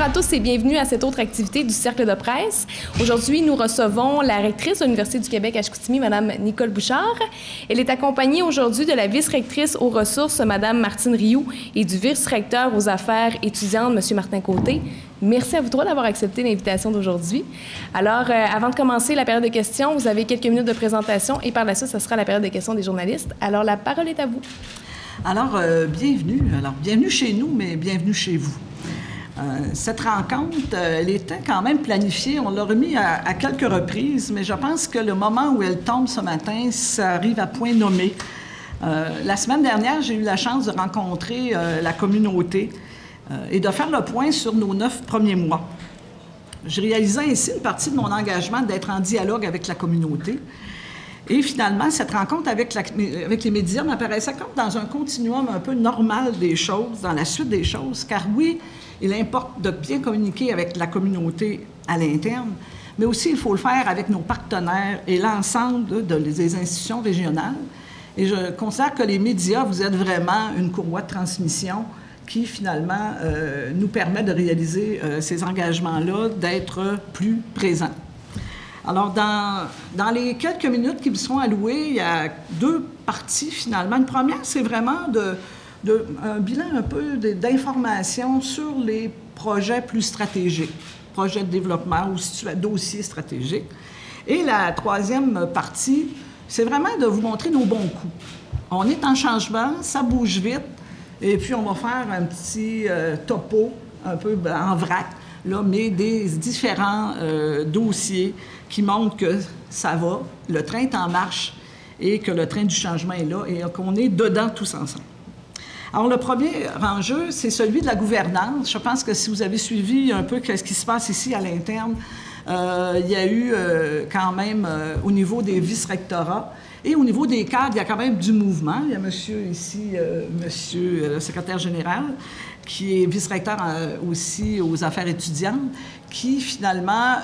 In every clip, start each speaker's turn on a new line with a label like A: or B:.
A: à tous et bienvenue à cette autre activité du Cercle de presse. Aujourd'hui, nous recevons la rectrice de l'Université du Québec à Chicoutimi, Mme Nicole Bouchard. Elle est accompagnée aujourd'hui de la vice-rectrice aux ressources, Mme Martine Rioux, et du vice-recteur aux affaires étudiantes, M. Martin Côté. Merci à vous trois d'avoir accepté l'invitation d'aujourd'hui. Alors, avant de commencer la période de questions, vous avez quelques minutes de présentation et par la suite, ce sera la période de questions des journalistes. Alors, la parole est à vous.
B: Alors, bienvenue. Alors, bienvenue chez nous, mais bienvenue chez vous. Cette rencontre, elle était quand même planifiée. On l'a remis à quelques reprises, mais je pense que le moment où elle tombe ce matin, ça arrive à point nommé. La semaine dernière, j'ai eu la chance de rencontrer la communauté et de faire le point sur nos 9 premiers mois. Je réalisais ainsi une partie de mon engagement d'être en dialogue avec la communauté. Et finalement, cette rencontre avec les médias m'apparaissait comme dans un continuum un peu normal des choses, dans la suite des choses, car oui, il importe de bien communiquer avec la communauté à l'interne, mais aussi il faut le faire avec nos partenaires et l'ensemble des institutions régionales. Et je considère que les médias, vous êtes vraiment une courroie de transmission qui, finalement, nous permet de réaliser ces engagements-là, d'être plus présents. Alors, dans les quelques minutes qui me seront allouées, il y a 2 parties, finalement. Une première, c'est vraiment un bilan un peu d'informations sur les projets plus stratégiques, projets de développement ou dossiers stratégiques. Et la 3e partie, c'est vraiment de vous montrer nos bons coups. On est en changement, ça bouge vite, et puis on va faire un petit topo, un peu en vrac, là, mais des différents dossiers qui montrent que ça va, le train est en marche et que le train du changement est là et qu'on est dedans tous ensemble. Alors, le premier enjeu, c'est celui de la gouvernance. Je pense que si vous avez suivi un peu ce qui se passe ici à l'interne, il y a eu quand même, au niveau des vice-rectorats et au niveau des cadres, il y a quand même du mouvement. Il y a monsieur ici, monsieur le secrétaire général, qui est vice-recteur aussi aux affaires étudiantes, qui finalement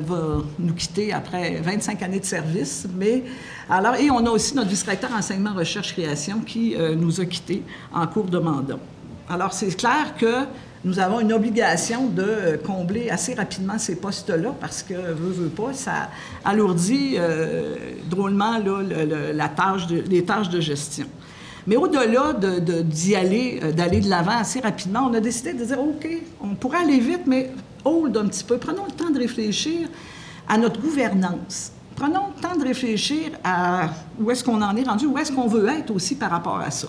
B: va nous quitter après 25 années de service. Et on a aussi notre vice-recteur enseignement, recherche, création qui nous a quittés en cours de mandat. Alors, c'est clair que nous avons une obligation de combler assez rapidement ces postes-là parce que, veut pas, ça alourdit drôlement là, les tâches de gestion. Mais au-delà d'y aller, d'aller de l'avant assez rapidement, on a décidé de dire, OK, on pourrait aller vite, mais hold un petit peu. Prenons le temps de réfléchir à notre gouvernance. Prenons le temps de réfléchir à où est-ce qu'on en est rendu, où est-ce qu'on veut être aussi par rapport à ça.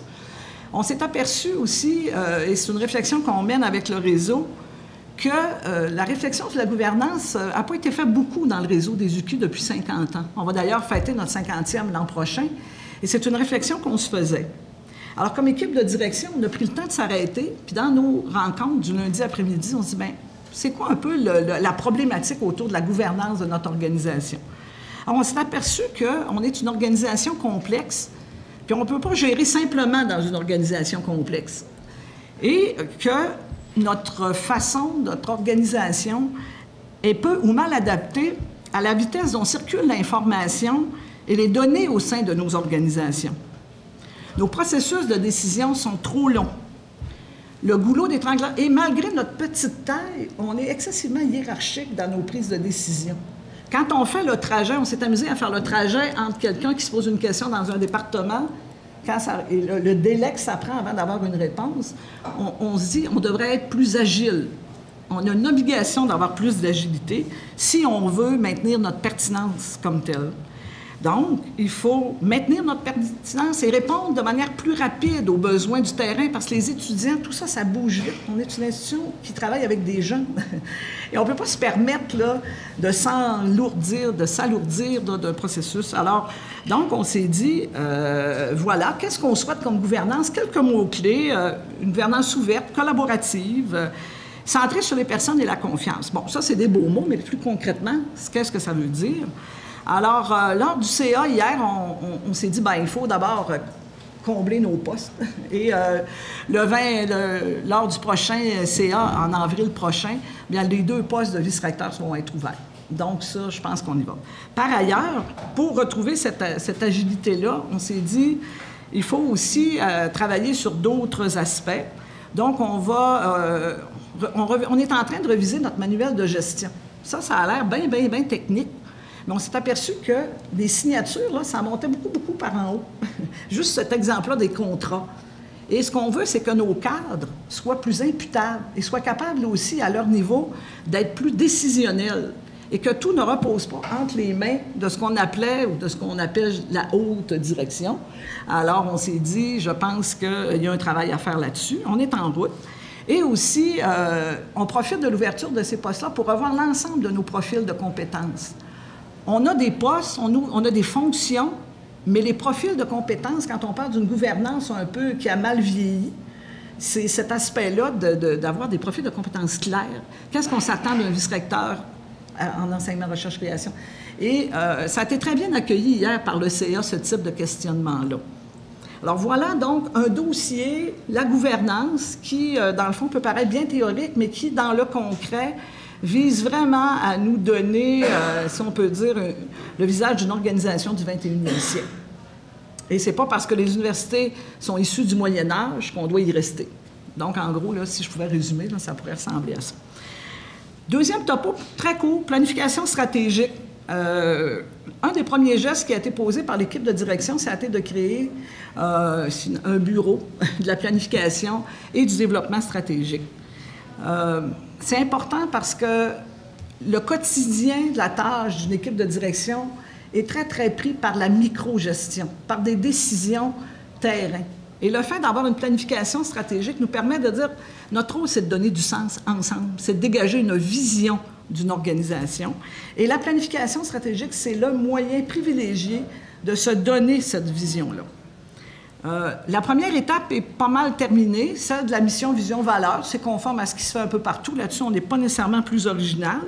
B: On s'est aperçu aussi, et c'est une réflexion qu'on mène avec le réseau, que la réflexion sur la gouvernance n'a pas été faite beaucoup dans le réseau des UQ depuis 50 ans. On va d'ailleurs fêter notre 50e l'an prochain, et c'est une réflexion qu'on se faisait. Alors, comme équipe de direction, on a pris le temps de s'arrêter, puis dans nos rencontres du lundi après-midi, on se dit, bien, c'est quoi un peu la problématique autour de la gouvernance de notre organisation? Alors, on s'est aperçu qu'on est une organisation complexe, puis on ne peut pas gérer simplement dans une organisation complexe. Et que notre organisation est peu ou mal adaptée à la vitesse dont circule l'information et les données au sein de nos organisations. Nos processus de décision sont trop longs. Le goulot d'étranglement, et malgré notre petite taille, on est excessivement hiérarchique dans nos prises de décision. Quand on fait le trajet, on s'est amusé à faire le trajet entre quelqu'un qui se pose une question dans un département, et le délai que ça prend avant d'avoir une réponse, on se dit on devrait être plus agile. On a une obligation d'avoir plus d'agilité si on veut maintenir notre pertinence comme telle. Donc, il faut maintenir notre pertinence et répondre de manière plus rapide aux besoins du terrain parce que les étudiants, tout ça, ça bouge vite. On est une institution qui travaille avec des jeunes. Et on ne peut pas se permettre là, de s'alourdir d'un processus. Alors, donc, on s'est dit, voilà, qu'est-ce qu'on souhaite comme gouvernance? Quelques mots-clés, une gouvernance ouverte, collaborative, centrée sur les personnes et la confiance. Bon, ça, c'est des beaux mots, mais plus concrètement, qu'est-ce que ça veut dire? Alors, lors du CA, hier, on s'est dit, bien, il faut d'abord combler nos postes. Et lors du prochain CA, en avril prochain, bien, les 2 postes de vice-recteur vont être ouverts. Donc, ça, je pense qu'on y va. Par ailleurs, pour retrouver cette agilité-là, on s'est dit, il faut aussi travailler sur d'autres aspects. Donc, on va on est en train de réviser notre manuel de gestion. Ça a l'air bien, bien, bien technique. Mais on s'est aperçu que des signatures, là, ça montait beaucoup, beaucoup par en haut. Juste cet exemple-là des contrats. Et ce qu'on veut, c'est que nos cadres soient plus imputables et soient capables aussi, à leur niveau, d'être plus décisionnels. Et que tout ne repose pas entre les mains de ce qu'on appelait ou de ce qu'on appelle la haute direction. Alors, on s'est dit, je pense qu'il y a un travail à faire là-dessus. On est en route. Et aussi, on profite de l'ouverture de ces postes-là pour revoir l'ensemble de nos profils de compétences. On a des postes, on a des fonctions, mais les profils de compétences, quand on parle d'une gouvernance un peu qui a mal vieilli, c'est cet aspect-là d'avoir des profils de compétences clairs. Qu'est-ce qu'on s'attend d'un vice-recteur en enseignement, recherche, création? Et ça a été très bien accueilli hier par le CA, ce type de questionnement-là. Alors voilà donc un dossier, la gouvernance, qui, dans le fond, peut paraître bien théorique, mais qui, dans le concret, vise vraiment à nous donner, si on peut dire, le visage d'une organisation du 21e siècle. Et c'est pas parce que les universités sont issues du Moyen Âge qu'on doit y rester. Donc, en gros, là, si je pouvais résumer, là, ça pourrait ressembler à ça. Deuxième topo, très court, planification stratégique. Un des premiers gestes qui a été posé par l'équipe de direction, ça a été de créer un bureau de la planification et du développement stratégique. C'est important parce que le quotidien de la tâche d'une équipe de direction est très, très pris par la micro-gestion, par des décisions terrain. Et le fait d'avoir une planification stratégique nous permet de dire, notre rôle, c'est de donner du sens ensemble, c'est de dégager une vision d'une organisation. Et la planification stratégique, c'est le moyen privilégié de se donner cette vision-là. La première étape est pas mal terminée, celle de la mission, vision, valeur. C'est conforme à ce qui se fait un peu partout. Là-dessus, on n'est pas nécessairement plus original.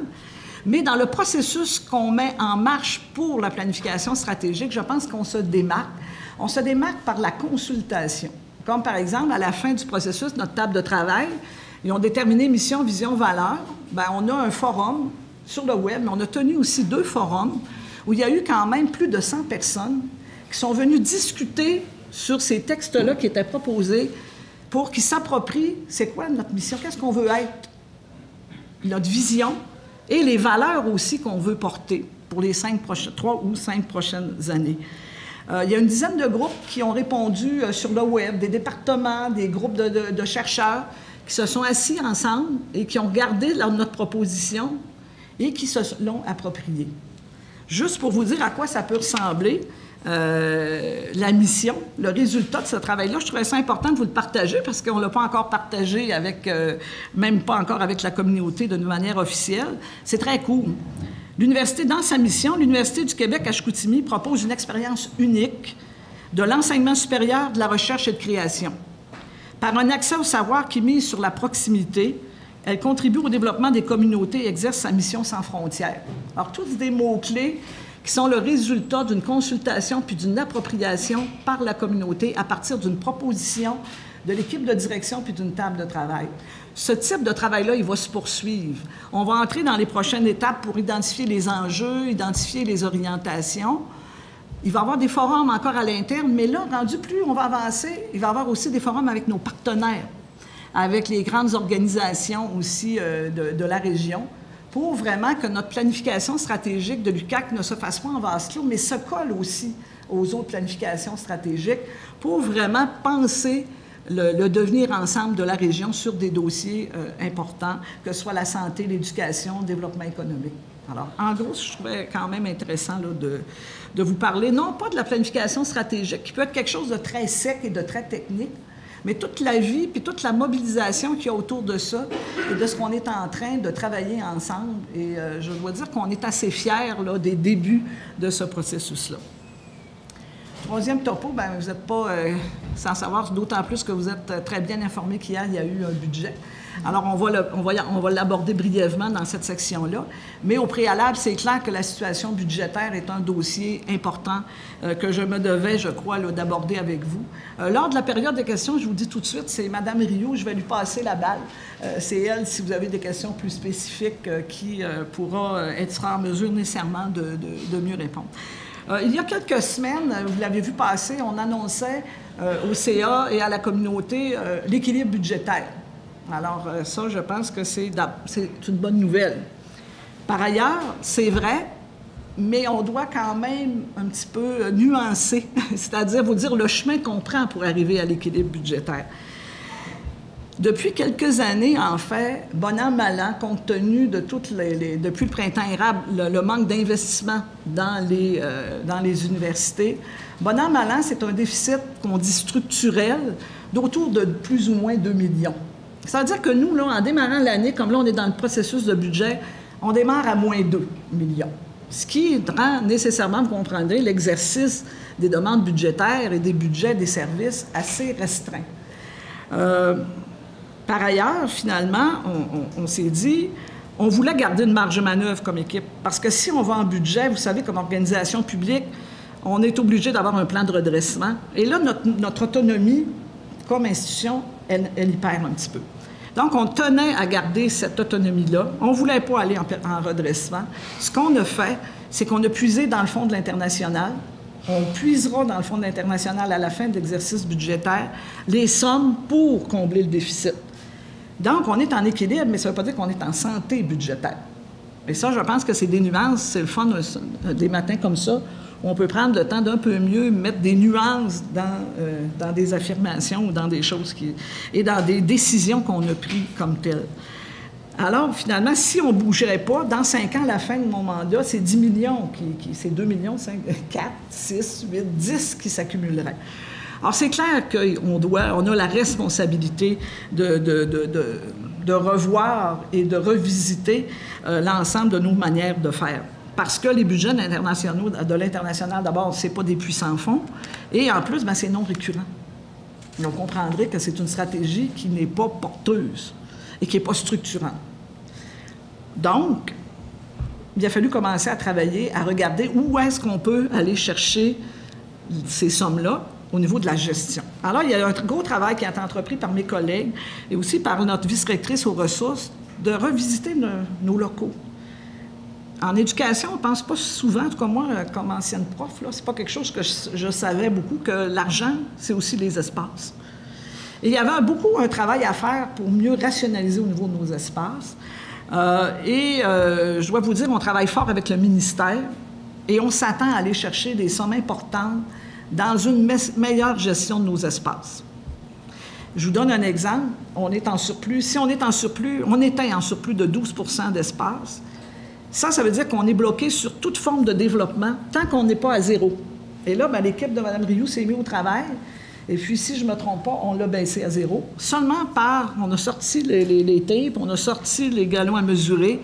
B: Mais dans le processus qu'on met en marche pour la planification stratégique, je pense qu'on se démarque. On se démarque par la consultation. Comme par exemple, à la fin du processus, notre table de travail, ils ont déterminé mission, vision, valeur. Bien, on a un forum sur le web, mais on a tenu aussi 2 forums où il y a eu quand même plus de 100 personnes qui sont venues discuter sur ces textes-là qui étaient proposés pour qu'ils s'approprient c'est quoi notre mission, qu'est-ce qu'on veut être, notre vision et les valeurs aussi qu'on veut porter pour les 3 ou 5 prochaines années. Il y a une dizaine de groupes qui ont répondu sur le web, des départements, des groupes de chercheurs qui se sont assis ensemble et qui ont regardé notre proposition et qui se l'ont appropriée. Juste pour vous dire à quoi ça peut ressembler, la mission, le résultat de ce travail-là, je trouvais ça important de vous le partager parce qu'on ne l'a pas encore partagé avec, même pas encore avec la communauté de manière officielle. C'est très cool. L'Université, dans sa mission, l'Université du Québec à Chicoutimi propose une expérience unique de l'enseignement supérieur, de la recherche et de création. Par un accès au savoir qui mise sur la proximité, elle contribue au développement des communautés et exerce sa mission sans frontières. Alors, tous des mots-clés qui sont le résultat d'une consultation puis d'une appropriation par la communauté à partir d'une proposition de l'équipe de direction puis d'une table de travail. Ce type de travail-là, il va se poursuivre. On va entrer dans les prochaines étapes pour identifier les enjeux, identifier les orientations. Il va y avoir des forums encore à l'interne, mais là, rendu plus on va avancer, il va y avoir aussi des forums avec nos partenaires, avec les grandes organisations aussi de la région, pour vraiment que notre planification stratégique de l'UQAC ne se fasse pas en vase clos, mais se colle aussi aux autres planifications stratégiques pour vraiment penser le devenir ensemble de la région sur des dossiers importants, que ce soit la santé, l'éducation, le développement économique. Alors, en gros, je trouvais quand même intéressant là, de vous parler, non pas de la planification stratégique, qui peut être quelque chose de très sec et de très technique, mais toute la vie puis toute la mobilisation qu'il y a autour de ça et de ce qu'on est en train de travailler ensemble. Et je dois dire qu'on est assez fiers là, des débuts de ce processus-là. Troisième topo, bien, vous n'êtes pas sans savoir, d'autant plus que vous êtes très bien informés qu'hier, il y a eu un budget. Alors, on va l'aborder brièvement dans cette section-là. Mais au préalable, c'est clair que la situation budgétaire est un dossier important que je me devais, je crois, d'aborder avec vous. Lors de la période de questions, je vous dis tout de suite, c'est Mme Rioux, je vais lui passer la balle. C'est elle, si vous avez des questions plus spécifiques, qui sera en mesure nécessairement de mieux répondre. Il y a quelques semaines, vous l'avez vu passer, on annonçait au CA et à la communauté l'équilibre budgétaire. Alors ça, je pense que c'est une bonne nouvelle. Par ailleurs, c'est vrai, mais on doit quand même un petit peu nuancer, c'est-à-dire vous dire le chemin qu'on prend pour arriver à l'équilibre budgétaire. Depuis quelques années, en fait, bon an, mal an, compte tenu de depuis le printemps érable, le manque d'investissement dans les universités, bon an, mal an, c'est un déficit qu'on dit structurel d'autour de plus ou moins 2 millions. Ça veut dire que nous, là, en démarrant l'année, comme là, on est dans le processus de budget, on démarre à moins 2 millions. Ce qui rend nécessairement, vous comprendrez, l'exercice des demandes budgétaires et des budgets des services assez restreint. Par ailleurs, finalement, on s'est dit, on voulait garder une marge de manœuvre comme équipe, parce que si on va en budget, vous savez, comme organisation publique, on est obligé d'avoir un plan de redressement. Et là, notre autonomie comme institution, elle y perd un petit peu. Donc, on tenait à garder cette autonomie-là. On ne voulait pas aller en redressement. Ce qu'on a fait, c'est qu'on a puisé dans le fonds de l'international. On puisera dans le fonds de l'international à la fin de l'exercice budgétaire les sommes pour combler le déficit. Donc, on est en équilibre, mais ça ne veut pas dire qu'on est en santé budgétaire. Et ça, je pense que c'est des nuances. C'est le fun des matins comme ça, où on peut prendre le temps d'un peu mieux mettre des nuances dans des affirmations ou dans des choses et dans des décisions qu'on a prises comme telles. Alors, finalement, si on ne bougerait pas, dans 5 ans, à la fin de mon mandat, c'est 10 millions, c'est 2 millions, 5, 4, 6, 8, 10 qui s'accumuleraient. Alors, c'est clair qu'on a la responsabilité de revoir et de revisiter l'ensemble de nos manières de faire. Parce que les budgets internationaux, de l'international, d'abord, ce n'est pas des puissants fonds, et en plus, c'est non récurrent. Donc, on comprendrait que c'est une stratégie qui n'est pas porteuse et qui n'est pas structurante. Donc, il a fallu commencer à travailler, à regarder où est-ce qu'on peut aller chercher ces sommes-là au niveau de la gestion. Alors, il y a un gros travail qui a été entrepris par mes collègues et aussi par notre vice-rectrice aux ressources de revisiter nos locaux. En éducation, on ne pense pas souvent, en tout cas moi, comme ancienne prof, ce n'est pas quelque chose que je savais beaucoup, que l'argent, c'est aussi les espaces. Et il y avait beaucoup un travail à faire pour mieux rationaliser au niveau de nos espaces. Je dois vous dire, on travaille fort avec le ministère et on s'attend à aller chercher des sommes importantes dans une meilleure gestion de nos espaces. Je vous donne un exemple. On est en surplus. Si on est en surplus, on était en surplus de 12 % d'espace. Ça veut dire qu'on est bloqué sur toute forme de développement tant qu'on n'est pas à zéro. Et là, l'équipe de Mme Rioux s'est mise au travail. Et puis, si je ne me trompe pas, on l'a baissé à zéro. Seulement on a sorti les tapes, on a sorti les galons à mesurer,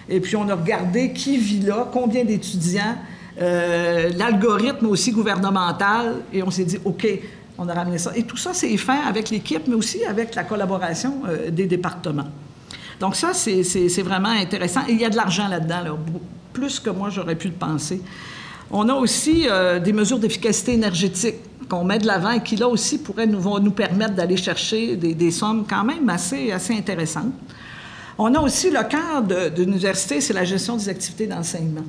B: et puis on a regardé qui vit là, combien d'étudiants, l'algorithme aussi gouvernemental, et on s'est dit, OK, on a ramené ça. Et tout ça, c'est fait avec l'équipe, mais aussi avec la collaboration des départements. Donc ça, c'est vraiment intéressant. Et il y a de l'argent là-dedans, là, plus que moi, j'aurais pu le penser. On a aussi des mesures d'efficacité énergétique qu'on met de l'avant et qui, là aussi, vont nous permettre d'aller chercher des sommes quand même assez intéressantes. On a aussi le cœur de l'université, c'est la gestion des activités d'enseignement.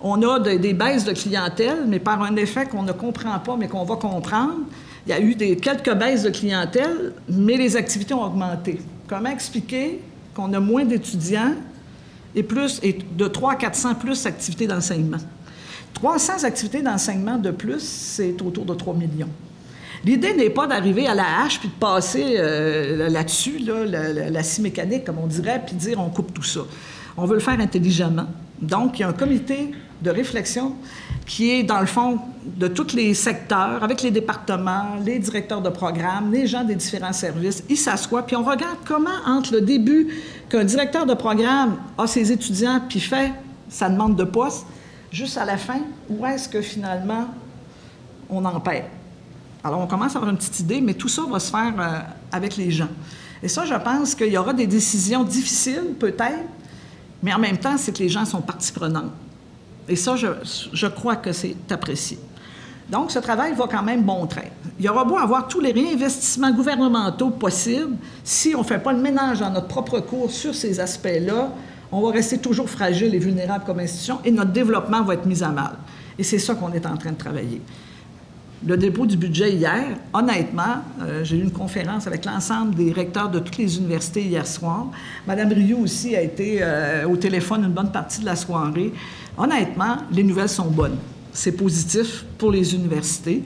B: On a des baisses de clientèle, mais par un effet qu'on ne comprend pas, mais qu'on va comprendre. Il y a eu quelques baisses de clientèle, mais les activités ont augmenté. Comment expliquer qu'on a moins d'étudiants et de 300 à 400 plus d'activités d'enseignement? 300 activités d'enseignement de plus, c'est autour de 3 millions. L'idée n'est pas d'arriver à la hache puis de passer là-dessus, la scie mécanique, comme on dirait, puis de dire on coupe tout ça. On veut le faire intelligemment. Donc, il y a un comité de réflexion qui est, dans le fond, de tous les secteurs, avec les départements, les directeurs de programme, les gens des différents services. Ils s'assoient, puis on regarde comment, entre le début qu'un directeur de programme a ses étudiants, puis fait sa demande de poste, juste à la fin, où est-ce que, finalement, on en perd. Alors, on commence à avoir une petite idée, mais tout ça va se faire avec les gens. Et ça, je pense qu'il y aura des décisions difficiles, peut-être, mais en même temps, c'est que les gens sont partie prenante. Et ça, je crois que c'est apprécié. Donc, ce travail va quand même bon train. Il y aura beau avoir tous les réinvestissements gouvernementaux possibles, si on ne fait pas le ménage dans notre propre cours sur ces aspects-là, on va rester toujours fragile et vulnérable comme institution et notre développement va être mis à mal. Et c'est ça qu'on est en train de travailler. le dépôt du budget hier. Honnêtement, j'ai eu une conférence avec l'ensemble des recteurs de toutes les universités hier soir. Mme Rioux aussi a été au téléphone une bonne partie de la soirée. Honnêtement, les nouvelles sont bonnes. C'est positif pour les universités.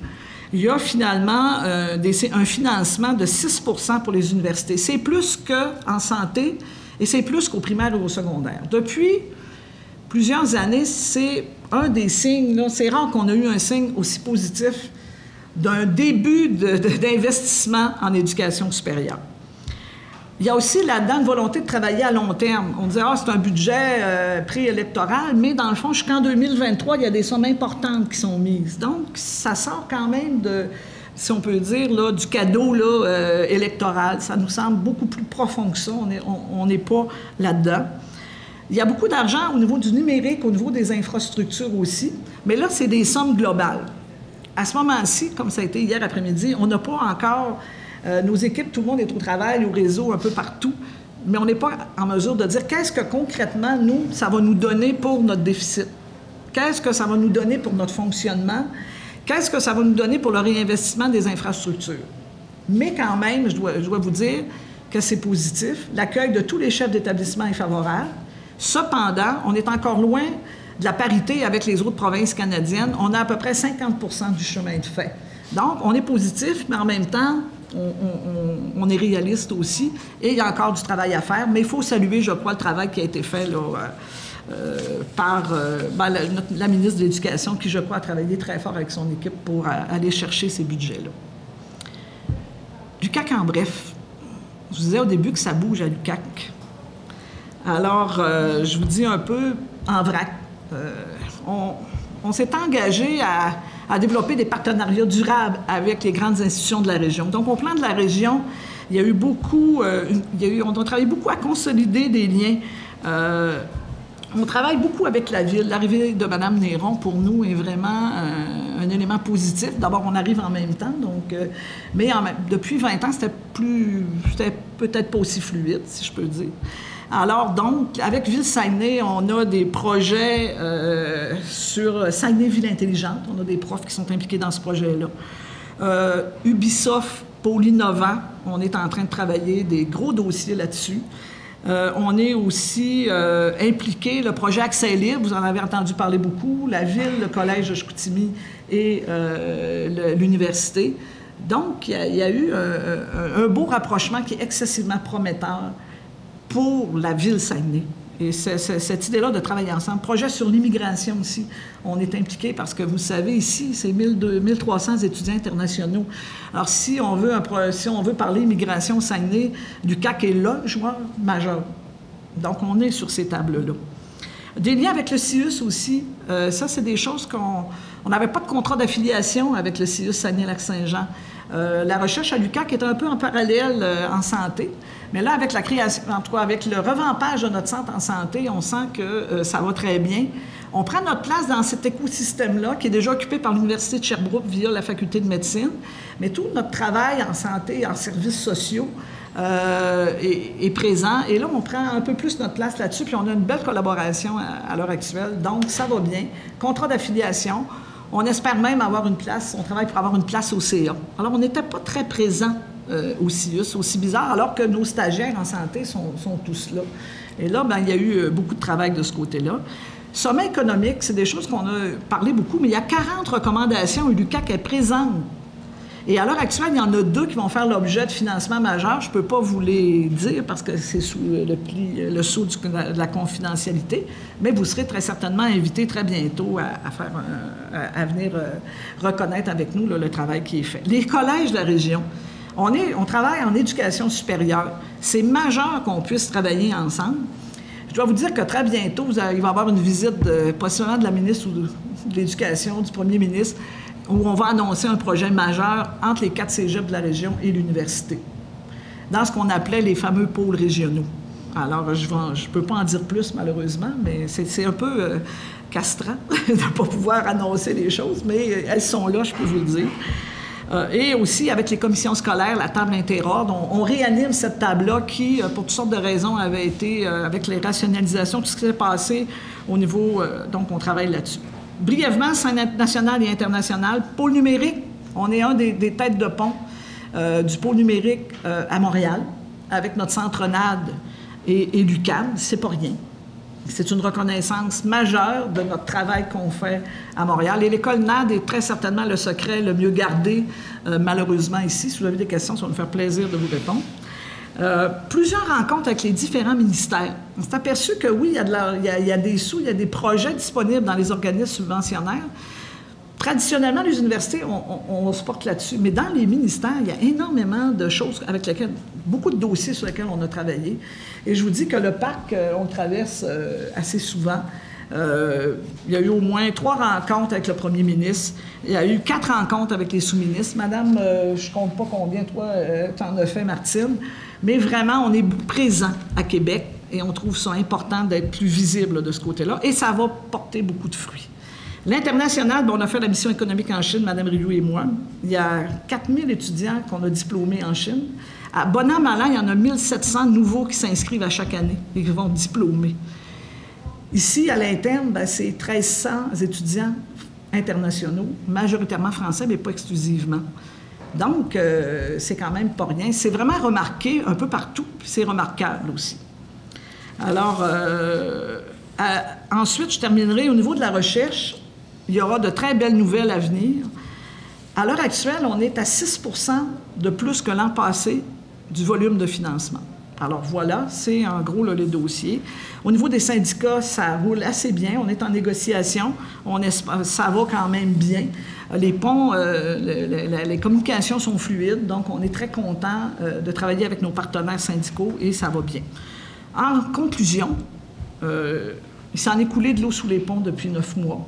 B: Il y a finalement un financement de 6 % pour les universités. C'est plus qu'en santé et c'est plus qu'au primaire et au secondaire. Depuis plusieurs années, c'est un des signes, c'est rare qu'on ait eu un signe aussi positif d'un début d'investissement en éducation supérieure. Il y a aussi là-dedans une volonté de travailler à long terme. On disait, c'est un budget préélectoral, mais dans le fond, jusqu'en 2023, il y a des sommes importantes qui sont mises. Donc, ça sort quand même de, si on peut dire, là, du cadeau là, électoral. Ça nous semble beaucoup plus profond que ça. On n'est pas là-dedans. Il y a beaucoup d'argent au niveau du numérique, au niveau des infrastructures aussi, mais là, c'est des sommes globales. À ce moment-ci, comme ça a été hier après-midi, on n'a pas encore... nos équipes, tout le monde est au travail, au réseau, un peu partout, mais on n'est pas en mesure de dire qu'est-ce que concrètement, nous, ça va nous donner pour notre déficit. Qu'est-ce que ça va nous donner pour notre fonctionnement? Qu'est-ce que ça va nous donner pour le réinvestissement des infrastructures? Mais quand même, je dois vous dire que c'est positif. L'accueil de tous les chefs d'établissement est favorable. Cependant, on est encore loin de la parité avec les autres provinces canadiennes. On a à peu près 50 % du chemin de fait. Donc, on est positif, mais en même temps, on est réaliste aussi. Et il y a encore du travail à faire, mais il faut saluer, je crois, le travail qui a été fait là, par la ministre de l'Éducation, qui, je crois, a travaillé très fort avec son équipe pour aller chercher ces budgets-là. L'UQAC, en bref, je vous disais au début que ça bouge à l'UQAC. Alors, je vous dis un peu en vrac. On s'est engagé à développer des partenariats durables avec les grandes institutions de la région. Donc, au plan de la région, il y a eu beaucoup... on a travaillé beaucoup à consolider des liens. On travaille beaucoup avec la ville. L'arrivée de Mme Néron, pour nous, est vraiment un élément positif. D'abord, on arrive en même temps, donc... mais depuis 20 ans, c'était peut-être pas aussi fluide, si je peux dire. Alors, donc, avec Ville-Saguenay, on a des projets sur Saguenay-Ville intelligente. On a des profs qui sont impliqués dans ce projet-là. Ubisoft, Pôle innovant, on est en train de travailler des gros dossiers là-dessus. On est aussi impliqué, le projet Accès libre, vous en avez entendu parler beaucoup, la ville, le collège de Chicoutimi et l'université. Donc, il y a eu un beau rapprochement qui est excessivement prometteur pour la ville Saguenay. Et cette idée-là de travailler ensemble. Projet sur l'immigration aussi. On est impliqué parce que vous savez, ici, c'est 1300 étudiants internationaux. Alors, si on veut parler immigration au Saguenay, l'UQAC est là, joueur majeur. Donc, on est sur ces tables-là. Des liens avec le CIUS aussi. Ça, c'est des choses on n'avait pas de contrat d'affiliation avec le CIUS Saguenay-Lac-Saint-Jean. La recherche à l'UQAC est un peu en parallèle en santé. Mais là, avec la création, en tout cas, avec le revampage de notre centre en santé, on sent que ça va très bien. On prend notre place dans cet écosystème-là, qui est déjà occupé par l'Université de Sherbrooke via la faculté de médecine. Mais tout notre travail en santé, en services sociaux, est présent. Et là, on prend un peu plus notre place là-dessus, puis on a une belle collaboration à l'heure actuelle. Donc, ça va bien. Contrat d'affiliation. On espère même avoir une place. On travaille pour avoir une place au CA. Alors, on n'était pas très présent au CIUS, aussi bizarre, alors que nos stagiaires en santé sont tous là. Et là, il y a eu beaucoup de travail de ce côté-là. Sommet économique, c'est des choses qu'on a parlé beaucoup, mais il y a 40 recommandations où l'UQAC est présente. Et à l'heure actuelle, il y en a 2 qui vont faire l'objet de financement majeur. Je ne peux pas vous les dire parce que c'est sous le sceau de la confidentialité, mais vous serez très certainement invités très bientôt à venir reconnaître avec nous là, le travail qui est fait. Les collèges de la région. On travaille en éducation supérieure. C'est majeur qu'on puisse travailler ensemble. Je dois vous dire que très bientôt, il va y avoir une visite possiblement de la ministre ou de l'Éducation, du premier ministre, où on va annoncer un projet majeur entre les 4 cégeps de la région et l'université, dans ce qu'on appelait les fameux pôles régionaux. Alors, je ne peux pas en dire plus, malheureusement, mais c'est un peu castrant de ne pas pouvoir annoncer les choses, mais elles sont là, je peux vous le dire. Et aussi, avec les commissions scolaires, la table interordre, on réanime cette table-là qui, pour toutes sortes de raisons, avait été, avec les rationalisations, tout ce qui s'est passé au niveau... donc, on travaille là-dessus. Brièvement, scène nationale et internationale, pôle numérique, On est un des têtes de pont du pôle numérique à Montréal, avec notre centre NAD et l'UQAM. C'est pas rien. C'est une reconnaissance majeure de notre travail qu'on fait à Montréal. Et l'école NAD est très certainement le secret le mieux gardé, malheureusement, ici. Si vous avez des questions, ça va nous faire plaisir de vous répondre. Plusieurs rencontres avec les différents ministères. On s'est aperçu que oui, il y a des sous, il y a des projets disponibles dans les organismes subventionnaires. Traditionnellement, les universités, on se porte là-dessus. Mais dans les ministères, il y a énormément de choses avec lesquelles, beaucoup de dossiers sur lesquels on a travaillé. Et je vous dis que le parc, on le traverse assez souvent. Il y a eu au moins 3 rencontres avec le premier ministre. Il y a eu 4 rencontres avec les sous-ministres. Madame, je ne compte pas combien, toi, tu en as fait, Martine. Mais vraiment, on est présent à Québec et on trouve ça important d'être plus visible de ce côté-là. Et ça va porter beaucoup de fruits. L'international, on a fait la mission économique en Chine, Mme Rioux et moi. Il y a 4000 étudiants qu'on a diplômés en Chine. À bon an, mal an, il y en a 1700 nouveaux qui s'inscrivent à chaque année et qui vont diplômer. Ici, à l'interne, c'est 1300 étudiants internationaux, majoritairement français, mais pas exclusivement. Donc, c'est quand même pas rien. C'est vraiment remarqué un peu partout, puis c'est remarquable aussi. Alors, ensuite, je terminerai au niveau de la recherche. Il y aura de très belles nouvelles à venir. À l'heure actuelle, on est à 6 % de plus que l'an passé du volume de financement. Alors voilà, c'est en gros là, les dossiers. Au niveau des syndicats, ça roule assez bien. On est en négociation. Ça va quand même bien. Les ponts, les communications sont fluides, donc on est très content de travailler avec nos partenaires syndicaux et ça va bien. En conclusion, il s'en est coulé de l'eau sous les ponts depuis 9 mois.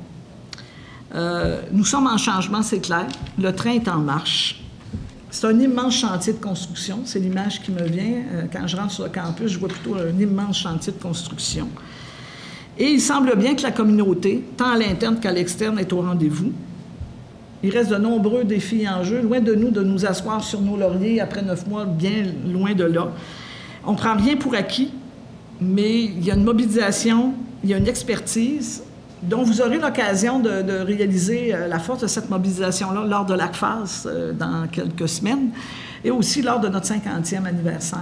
B: Nous sommes en changement, c'est clair. Le train est en marche. C'est un immense chantier de construction. C'est l'image qui me vient. Quand je rentre sur le campus, je vois plutôt un immense chantier de construction. Et il semble bien que la communauté, tant à l'interne qu'à l'externe, est au rendez-vous. Il reste de nombreux défis en jeu. Loin de nous de nous asseoir sur nos lauriers après 9 mois, bien loin de là. On ne prend rien pour acquis, mais il y a une mobilisation, il y a une expertise dont vous aurez l'occasion de réaliser la force de cette mobilisation-là lors de l'ACFAS dans quelques semaines et aussi lors de notre 50e anniversaire.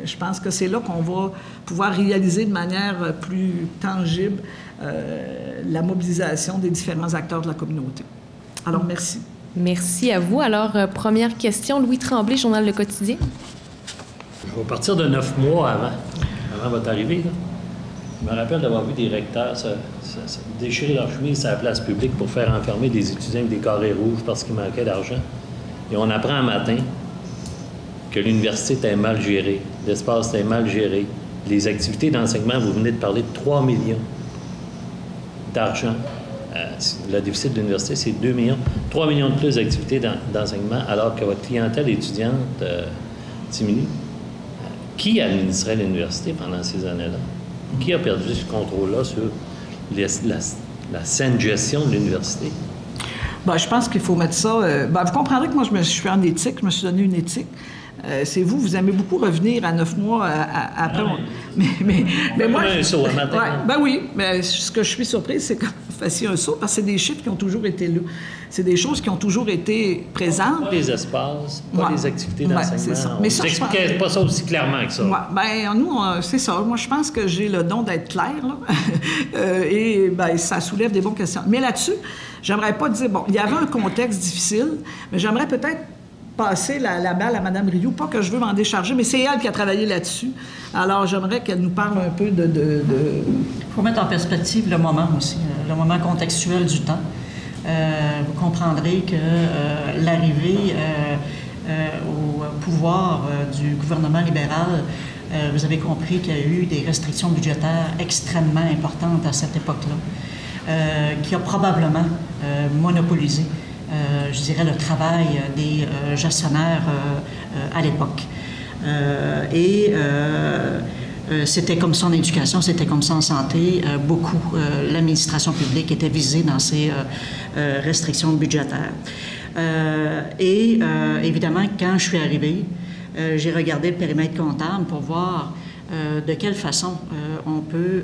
B: Je pense que c'est là qu'on va pouvoir réaliser de manière plus tangible la mobilisation des différents acteurs de la communauté. Alors, merci.
A: Merci à vous. Alors, première question, Louis Tremblay, Journal Le Quotidien.
C: Je vais partir de 9 mois avant votre arrivée, là. Je me rappelle d'avoir vu des recteurs se déchirer leur chemise à la place publique pour faire enfermer des étudiants avec des carrés rouges parce qu'il manquait d'argent. Et on apprend un matin que l'université était mal gérée, l'espace était mal géré. Les activités d'enseignement, vous venez de parler de 3 millions d'argent. Le déficit de l'université, c'est 2 millions. 3 millions de plus d'activités d'enseignement alors que votre clientèle étudiante diminue. Qui administrait l'université pendant ces années-là? Qui a perdu ce contrôle-là sur la saine gestion de l'université?
B: Bien, je pense qu'il faut mettre ça... vous comprendrez que moi, je suis en éthique, je me suis donné une éthique. C'est vous aimez beaucoup revenir à 9 mois après. Mais moi...
C: un saut un matin.
B: Ben oui, mais ce que je suis surprise, c'est que vous fassiez un saut, parce que c'est des chiffres qui ont toujours été là. C'est des choses qui ont toujours été présentes.
C: Pas les espaces, pas les activités d'enseignement.
B: Mais
C: ça, vous n'expliquez pas ça aussi clairement que ça.
B: Bien, nous, c'est ça. Moi, je pense que j'ai le don d'être clair, là. Et bien, ça soulève des bonnes questions. Mais là-dessus, j'aimerais pas dire... Bon, il y avait un contexte difficile, mais j'aimerais peut-être passer la balle à Mme Rioux. Pas que je veux m'en décharger, mais c'est elle qui a travaillé là-dessus. Alors, j'aimerais qu'elle nous parle un peu de...
D: Il faut mettre en perspective le moment aussi, le moment contextuel du temps. Vous comprendrez que l'arrivée au pouvoir du gouvernement libéral, vous avez compris qu'il y a eu des restrictions budgétaires extrêmement importantes à cette époque-là, qui a probablement monopolisé, je dirais, le travail des gestionnaires à l'époque. C'était comme ça en éducation, c'était comme ça en santé. Beaucoup, l'administration publique était visée dans ces restrictions budgétaires. Évidemment, quand je suis arrivée, j'ai regardé le périmètre comptable pour voir de quelle façon on peut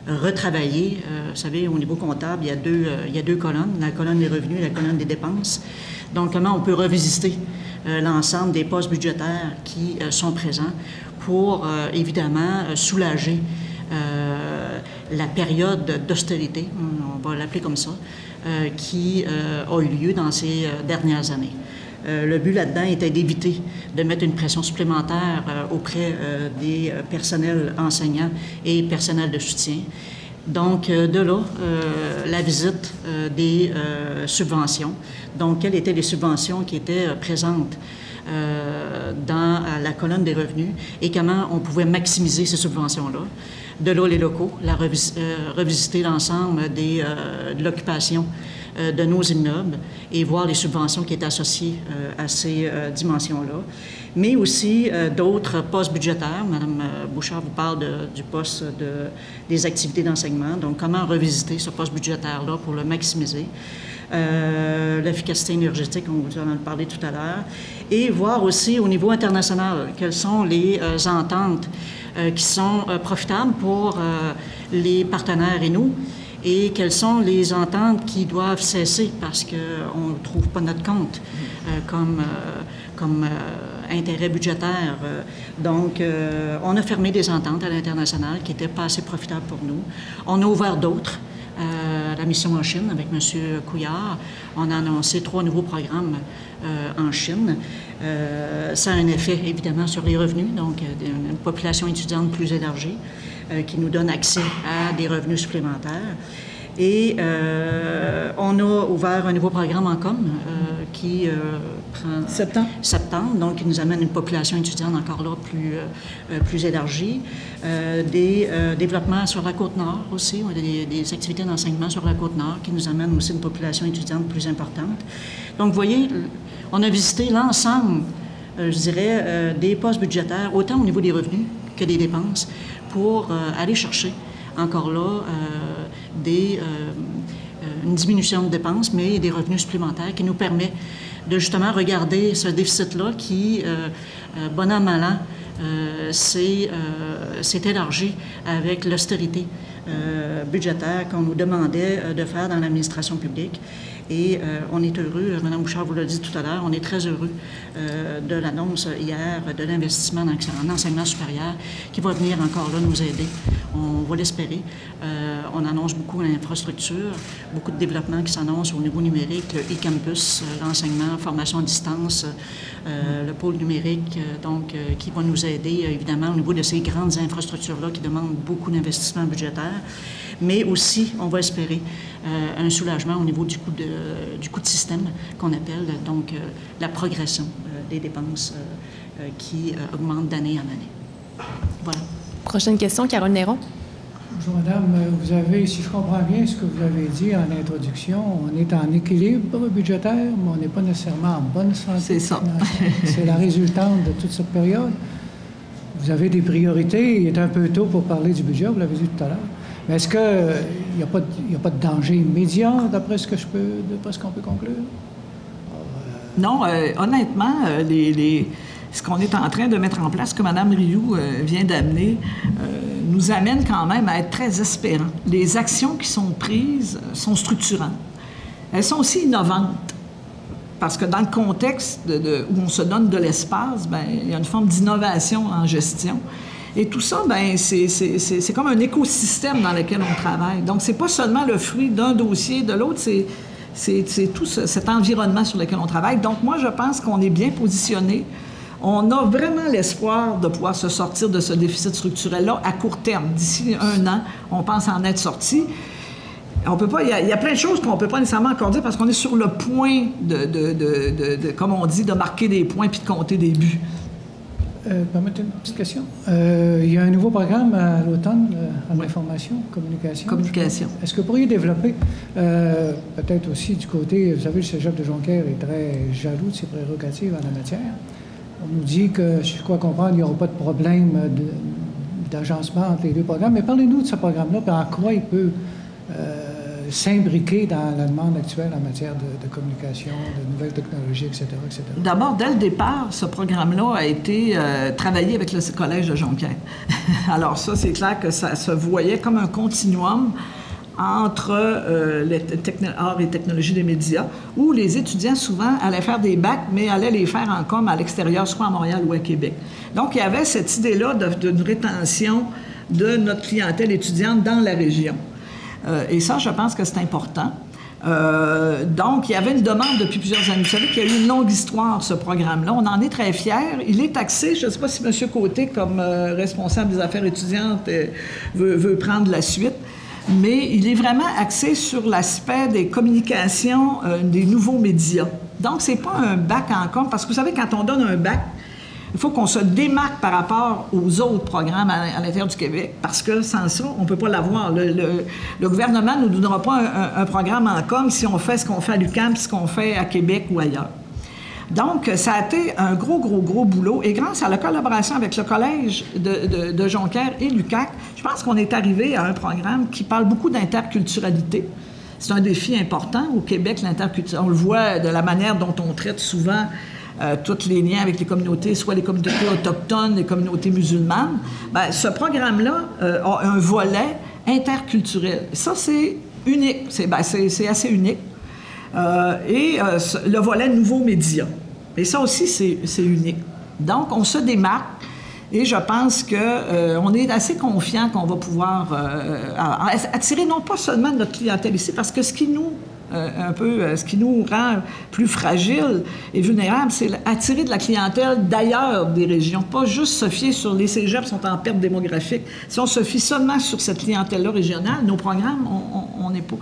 D: retravailler. Vous savez, au niveau comptable, il y a deux colonnes, la colonne des revenus et la colonne des dépenses. Donc, comment on peut revisiter l'ensemble des postes budgétaires qui sont présents pour, évidemment, soulager la période d'austérité, on va l'appeler comme ça, qui a eu lieu dans ces dernières années. Le but là-dedans était d'éviter de mettre une pression supplémentaire auprès des personnels enseignants et personnels de soutien. Donc, de là, la visite des subventions. Donc, quelles étaient les subventions qui étaient présentes dans la colonne des revenus et comment on pouvait maximiser ces subventions-là. De là, les locaux, revisiter l'ensemble de l'occupation de nos immeubles et voir les subventions qui étaient associées à ces dimensions-là. Mais aussi d'autres postes budgétaires. Madame Bouchard vous parle du poste des activités d'enseignement. Donc, comment revisiter ce poste budgétaire-là pour le maximiser. L'efficacité énergétique, on vous en a parlé tout à l'heure. Et voir aussi au niveau international quelles sont les ententes qui sont profitables pour les partenaires et nous, et quelles sont les ententes qui doivent cesser parce qu'on ne trouve pas notre compte comme intérêt budgétaire. Donc, on a fermé des ententes à l'international qui n'étaient pas assez profitables pour nous. On a ouvert d'autres. La mission en Chine avec M. Couillard. On a annoncé 3 nouveaux programmes en Chine. Ça a un effet, évidemment, sur les revenus, donc une population étudiante plus élargie qui nous donne accès à des revenus supplémentaires. Et on a ouvert un nouveau programme en com qui prend septembre, donc qui nous amène une population étudiante encore là plus élargie. Des développements sur la Côte-Nord aussi, des activités d'enseignement sur la Côte-Nord qui nous amènent aussi une population étudiante plus importante. Donc, vous voyez, on a visité l'ensemble, je dirais, des postes budgétaires, autant au niveau des revenus que des dépenses, pour aller chercher encore là une diminution de dépenses, mais des revenus supplémentaires qui nous permet de justement regarder ce déficit-là qui, bon an, mal an, s'est élargi avec l'austérité budgétaire qu'on nous demandait de faire dans l'administration publique. Et on est heureux, Mme Bouchard vous l'a dit tout à l'heure, on est très heureux de l'annonce hier de l'investissement en enseignement supérieur qui va venir encore là nous aider. On va l'espérer. On annonce beaucoup l'infrastructure, beaucoup de développement qui s'annonce au niveau numérique, le e-campus, l'enseignement, formation à distance, le pôle numérique, donc qui va nous aider évidemment au niveau de ces grandes infrastructures-là qui demandent beaucoup d'investissement budgétaire. Mais aussi, on va espérer un soulagement au niveau du coût de système qu'on appelle, donc la progression des dépenses qui augmentent d'année en année. Voilà.
A: Prochaine question, Carole Néron.
E: Bonjour, Madame. Vous avez, si je comprends bien ce que vous avez dit en introduction, on est en équilibre budgétaire, mais on n'est pas nécessairement en bonne santé.
B: C'est ça.
E: C'est la résultante de toute cette période. Vous avez des priorités. Il est un peu tôt pour parler du budget, vous l'avez dit tout à l'heure. Mais est-ce qu'il n'y a pas de danger immédiat, d'après ce qu'on peut conclure?
B: Non, honnêtement, ce qu'on est en train de mettre en place, ce que Mme Rioux vient d'amener, nous amène quand même à être très espérants. Les actions qui sont prises sont structurantes. Elles sont aussi innovantes. Parce que dans le contexte où on se donne de l'espace, bien, il y a une forme d'innovation en gestion. Et tout ça, bien, c'est comme un écosystème dans lequel on travaille. Donc, c'est pas seulement le fruit d'un dossier, de l'autre, c'est tout cet environnement sur lequel on travaille. Donc, moi, je pense qu'on est bien positionné. On a vraiment l'espoir de pouvoir se sortir de ce déficit structurel-là à court terme. D'ici 1 an, on pense en être sorti. On peut pas, il y a plein de choses qu'on ne peut pas nécessairement encore dire parce qu'on est sur le point comme on dit, de marquer des points puis de compter des buts.
E: Permettez une petite question. Il y a un nouveau programme à l'automne en information, communication.
B: Communication.
E: Est-ce que vous pourriez développer, peut-être aussi du côté, vous savez, le cégep de Jonquière est très jaloux de ses prérogatives en la matière. On nous dit que, si je crois comprendre, il n'y aura pas de problème d'agencement entre les deux programmes. Mais parlez-nous de ce programme-là, et en quoi il peut s'imbriquer dans la demande actuelle en matière de communication, de nouvelles technologies, etc., etc.?
B: D'abord, dès le départ, ce programme-là a été travaillé avec le Collège de Jonquière. Alors ça, c'est clair que ça se voyait comme un continuum entre arts et technologies des médias, où les étudiants, souvent, allaient faire des bacs, mais allaient les faire en com à l'extérieur, soit à Montréal ou à Québec. Donc, il y avait cette idée-là d'une rétention de notre clientèle étudiante dans la région. Et ça, je pense que c'est important. Donc, il y avait une demande depuis plusieurs années. Vous savez qu'il y a eu une longue histoire, ce programme-là. On en est très fiers. Il est axé, je ne sais pas si M. Côté, comme responsable des affaires étudiantes, veut prendre la suite, mais il est vraiment axé sur l'aspect des communications des nouveaux médias. Donc, ce n'est pas un bac en com, parce que vous savez, quand on donne un bac, il faut qu'on se démarque par rapport aux autres programmes à l'intérieur du Québec, parce que sans ça, on ne peut pas l'avoir. Le gouvernement ne nous donnera pas un programme en com si on fait ce qu'on fait à l'UQAM, ce qu'on fait à Québec ou ailleurs. Donc, ça a été un gros boulot. Et grâce à la collaboration avec le Collège de Jonquière et l'UQAC, je pense qu'on est arrivé à un programme qui parle beaucoup d'interculturalité. C'est un défi important au Québec, l'interculturalité. On le voit de la manière dont on traite souvent tous les liens avec les communautés, soit les communautés autochtones, les communautés musulmanes. Bien, ce programme-là a un volet interculturel. Ça, c'est unique. C'est assez unique. Le volet nouveaux médias. Et ça aussi, c'est unique. Donc, on se démarque et je pense qu'on est assez confiant qu'on va pouvoir attirer non pas seulement notre clientèle ici, parce que ce qui nous rend plus fragiles et vulnérables, c'est attirer de la clientèle d'ailleurs des régions, pas juste se fier sur les cégeps qui sont en perte démographique. Si on se fie seulement sur cette clientèle-là régionale, nos programmes, on n'est pas...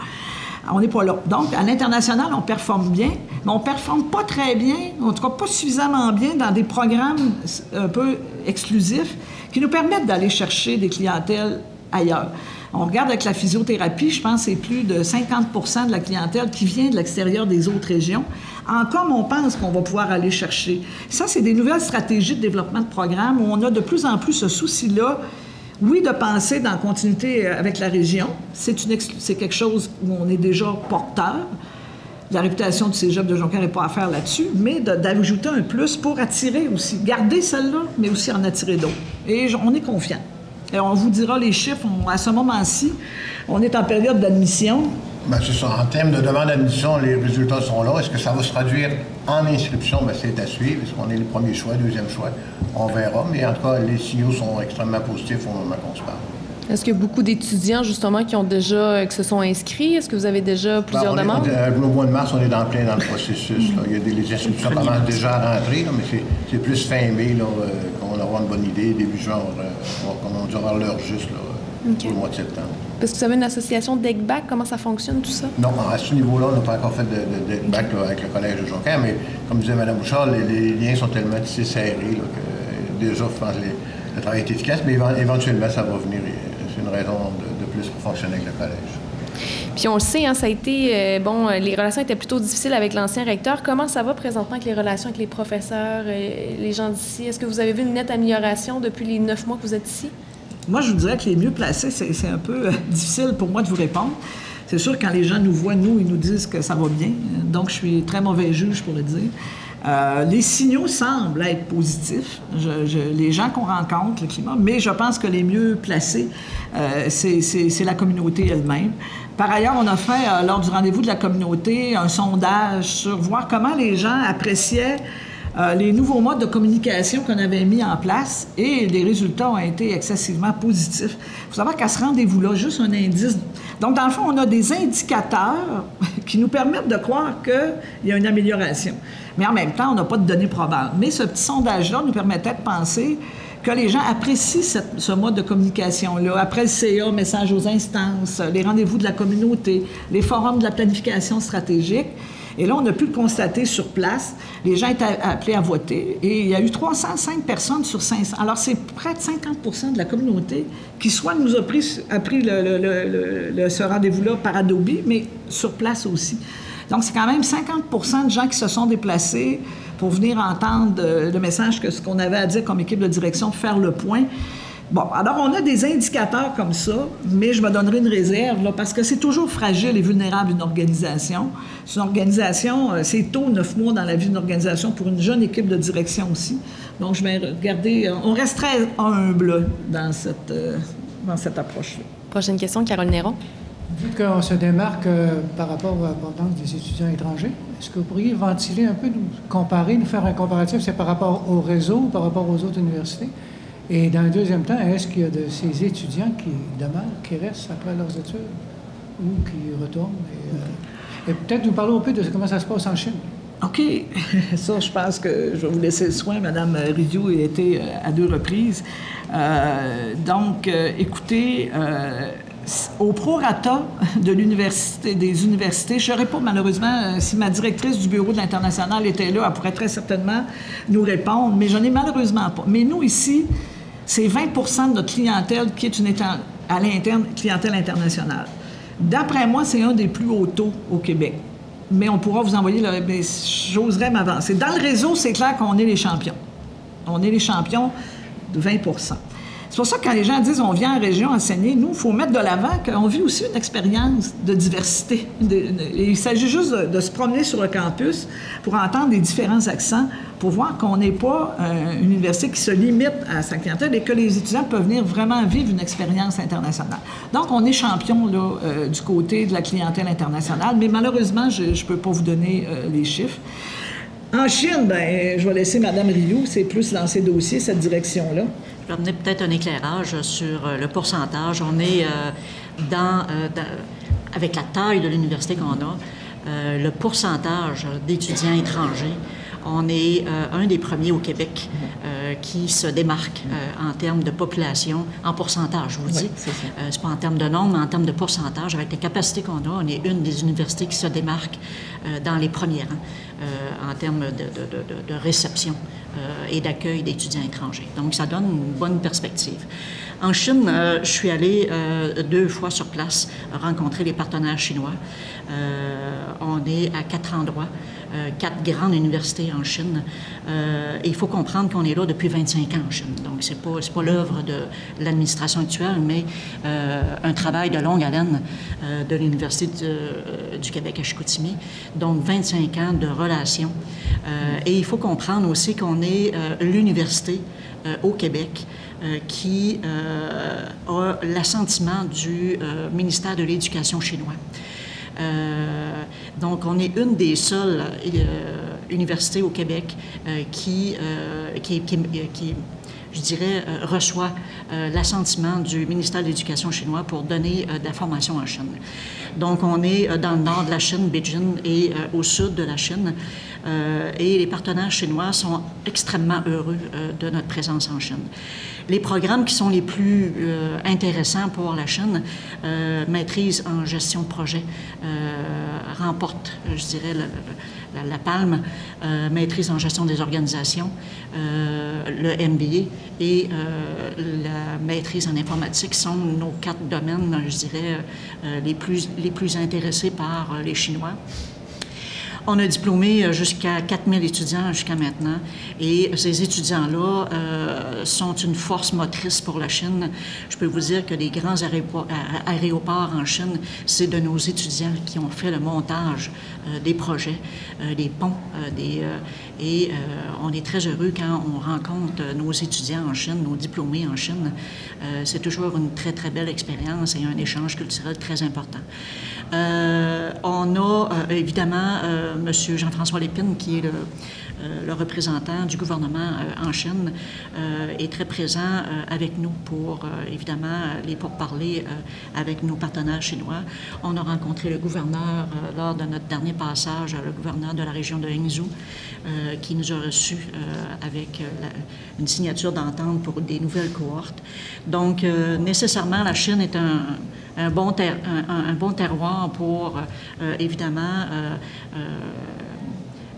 B: On n'est pas là. Donc, à l'international, on performe bien, mais on ne performe pas très bien, en tout cas pas suffisamment bien dans des programmes un peu exclusifs qui nous permettent d'aller chercher des clientèles ailleurs. On regarde avec la physiothérapie, je pense que c'est plus de 50% de la clientèle qui vient de l'extérieur des autres régions. En com, on pense qu'on va pouvoir aller chercher. Ça, c'est des nouvelles stratégies de développement de programmes où on a de plus en plus ce souci-là. Oui, de penser dans continuité avec la région. C'est quelque chose où on est déjà porteur. La réputation du cégep de Jonquière n'est pas à faire là-dessus, mais d'ajouter un plus pour attirer aussi. Garder celle-là, mais aussi en attirer d'autres. Et on est confiant. Et on vous dira les chiffres. À ce moment-ci, on est en période d'admission.
F: Bien, c'est ça. En termes de demande d'admission, les résultats sont là. Est-ce que ça va se traduire en inscription? Bien, c'est à suivre. Est-ce qu'on est le premier choix, deuxième choix? On verra. Mais en tout cas, les signaux sont extrêmement positifs au moment qu'on se parle. Est-ce
A: qu'il y a beaucoup d'étudiants, justement, qui se sont inscrits? Est-ce que vous avez déjà plusieurs demandes?
F: Au mois de mars, on est dans le processus. Là. Il y a les inscriptions commencent déjà à rentrer, là, mais c'est plus fin mai qu'on aura une bonne idée. Début juin, on va avoir l'heure juste là, pour le mois de septembre. Parce que vous avez une association d'ECBAC, comment ça fonctionne, tout ça? Non, à ce niveau-là, on n'a pas encore fait d'ECBAC avec le Collège de Jonquière, mais comme disait Mme Bouchard, les liens sont tellement tissés serrés là, que déjà, je pense que le travail est efficace, mais éventuellement, ça va venir. C'est une raison de plus pour fonctionner avec le Collège.
A: Puis on le sait, ça a été... les relations étaient plutôt difficiles avec l'ancien recteur. Comment ça va présentement avec les relations avec les professeurs, les gens d'ici? Est-ce que vous avez vu une nette amélioration depuis les 9 mois que vous êtes ici?
B: Moi, je vous dirais que les mieux placés, c'est un peu difficile pour moi de vous répondre. C'est sûr, quand les gens nous voient, ils nous disent que ça va bien. Donc, je suis très mauvais juge pour le dire. Les signaux semblent être positifs. Les gens qu'on rencontre, le climat, mais je pense que les mieux placés, c'est la communauté elle-même. Par ailleurs, on a fait, lors du rendez-vous de la communauté, un sondage sur voir comment les gens appréciaient les nouveaux modes de communication qu'on avait mis en place et les résultats ont été excessivement positifs. Il faut savoir qu'à ce rendez-vous-là, juste un indice. Donc, dans le fond, on a des indicateurs qui nous permettent de croire qu'il y a une amélioration. Mais en même temps, on n'a pas de données probables. Mais ce petit sondage-là nous permettait de penser que les gens apprécient ce mode de communication-là. Après le CA, message aux instances, les rendez-vous de la communauté, les forums de la planification stratégique. Et là, on a pu le constater sur place. Les gens étaient appelés à voter et il y a eu 305 personnes sur 500. Alors, c'est près de 50% de la communauté qui soit nous a pris ce rendez-vous-là par Adobe, mais sur place aussi. Donc, c'est quand même 50% de gens qui se sont déplacés pour venir entendre le message que ce qu'on avait à dire comme équipe de direction, faire le point. Bon, alors on a des indicateurs comme ça, mais je me donnerai une réserve, là, parce que c'est toujours fragile et vulnérable une organisation. C'est une organisation, c'est tôt, 9 mois dans la vie d'une organisation pour une jeune équipe de direction aussi. Donc, je vais regarder, on reste très humble dans cette approche-là.
A: Prochaine question, Carole Néron.
E: Vu qu'on se démarque par rapport à l'abondance des étudiants étrangers, est-ce que vous pourriez ventiler un peu, nous faire un comparatif, c'est par rapport au réseau ou par rapport aux autres universités? Et dans le deuxième temps, est-ce qu'il y a de ces étudiants qui demeurent, qui restent après leurs études ou qui retournent? Et peut-être nous parler un peu de comment ça se passe en Chine.
B: OK. Ça, je pense que je vais vous laisser le soin. Mme Rioux a été à 2 reprises. Écoutez, au prorata de des universités, je ne saurais pas malheureusement, si ma directrice du bureau de l'International était là, elle pourrait très certainement nous répondre, mais je n'ai malheureusement pas. Mais nous, ici, c'est 20 de notre clientèle qui est à l'interne, clientèle internationale. D'après moi, c'est un des plus hauts taux au Québec. Mais on pourra vous envoyer, j'oserais m'avancer. Dans le réseau, c'est clair qu'on est les champions. On est les champions de 20 C'est pour ça que quand les gens disent on vient en région enseigner, nous, il faut mettre de l'avant qu'on vit aussi une expérience de diversité. Il s'agit juste de se promener sur le campus pour entendre les différents accents, pour voir qu'on n'est pas une université qui se limite à sa clientèle et que les étudiants peuvent venir vraiment vivre une expérience internationale. Donc, on est champion là, du côté de la clientèle internationale, mais malheureusement, je ne peux pas vous donner les chiffres. En Chine, bien, je vais laisser Mme Rioux, c'est plus dans ses dossiers, cette direction-là.
D: Je vais amener peut-être un éclairage sur le pourcentage. On est avec la taille de l'université qu'on a, le pourcentage d'étudiants étrangers, on est un des premiers au Québec qui se démarque en termes de population, en pourcentage, je vous dis. C'est pas en termes de nombre, mais en termes de pourcentage. Avec les capacités qu'on a, on est une des universités qui se démarque dans les premiers rangs en termes de réception et d'accueil d'étudiants étrangers. Donc, ça donne une bonne perspective. En Chine, je suis allée 2 fois sur place rencontrer les partenaires chinois. On est à 4 endroits, 4 grandes universités en Chine. Et il faut comprendre qu'on est là depuis 25 ans en Chine. Donc, c'est pas l'œuvre de l'administration actuelle, mais un travail de longue haleine de l'Université du Québec à Chicoutimi. Donc, 25 ans de relations. Et il faut comprendre aussi qu'on est l'université au Québec qui a l'assentiment du ministère de l'Éducation chinois. Donc, on est une des seules universités au Québec qui je dirais, reçoit l'assentiment du ministère de l'Éducation chinois pour donner de la formation en Chine. Donc, on est dans le nord de la Chine, Beijing, et au sud de la Chine. Et les partenaires chinois sont extrêmement heureux de notre présence en Chine. Les programmes qui sont les plus intéressants pour la Chine, maîtrise en gestion de projet, remporte, je dirais, la palme, maîtrise en gestion des organisations, le MBA et la maîtrise en informatique sont nos 4 domaines, je dirais, les plus intéressés par les Chinois. On a diplômé jusqu'à 4000 étudiants jusqu'à maintenant et ces étudiants-là sont une force motrice pour la Chine. Je peux vous dire que les grands aéroports en Chine, c'est de nos étudiants qui ont fait le montage des projets, des ponts, et on est très heureux quand on rencontre nos étudiants en Chine, nos diplômés en Chine. C'est toujours une très, très belle expérience et un échange culturel très important. On a évidemment M. Jean-François Lépine, qui est le représentant du gouvernement en Chine, est très présent avec nous pour, évidemment, les pourparlers avec nos partenaires chinois. On a rencontré le gouverneur lors de notre dernier passage, le gouverneur de la région de Hangzhou, qui nous a reçus avec une signature d'entente pour des nouvelles cohortes. Donc, nécessairement, la Chine est un bon terroir pour, évidemment,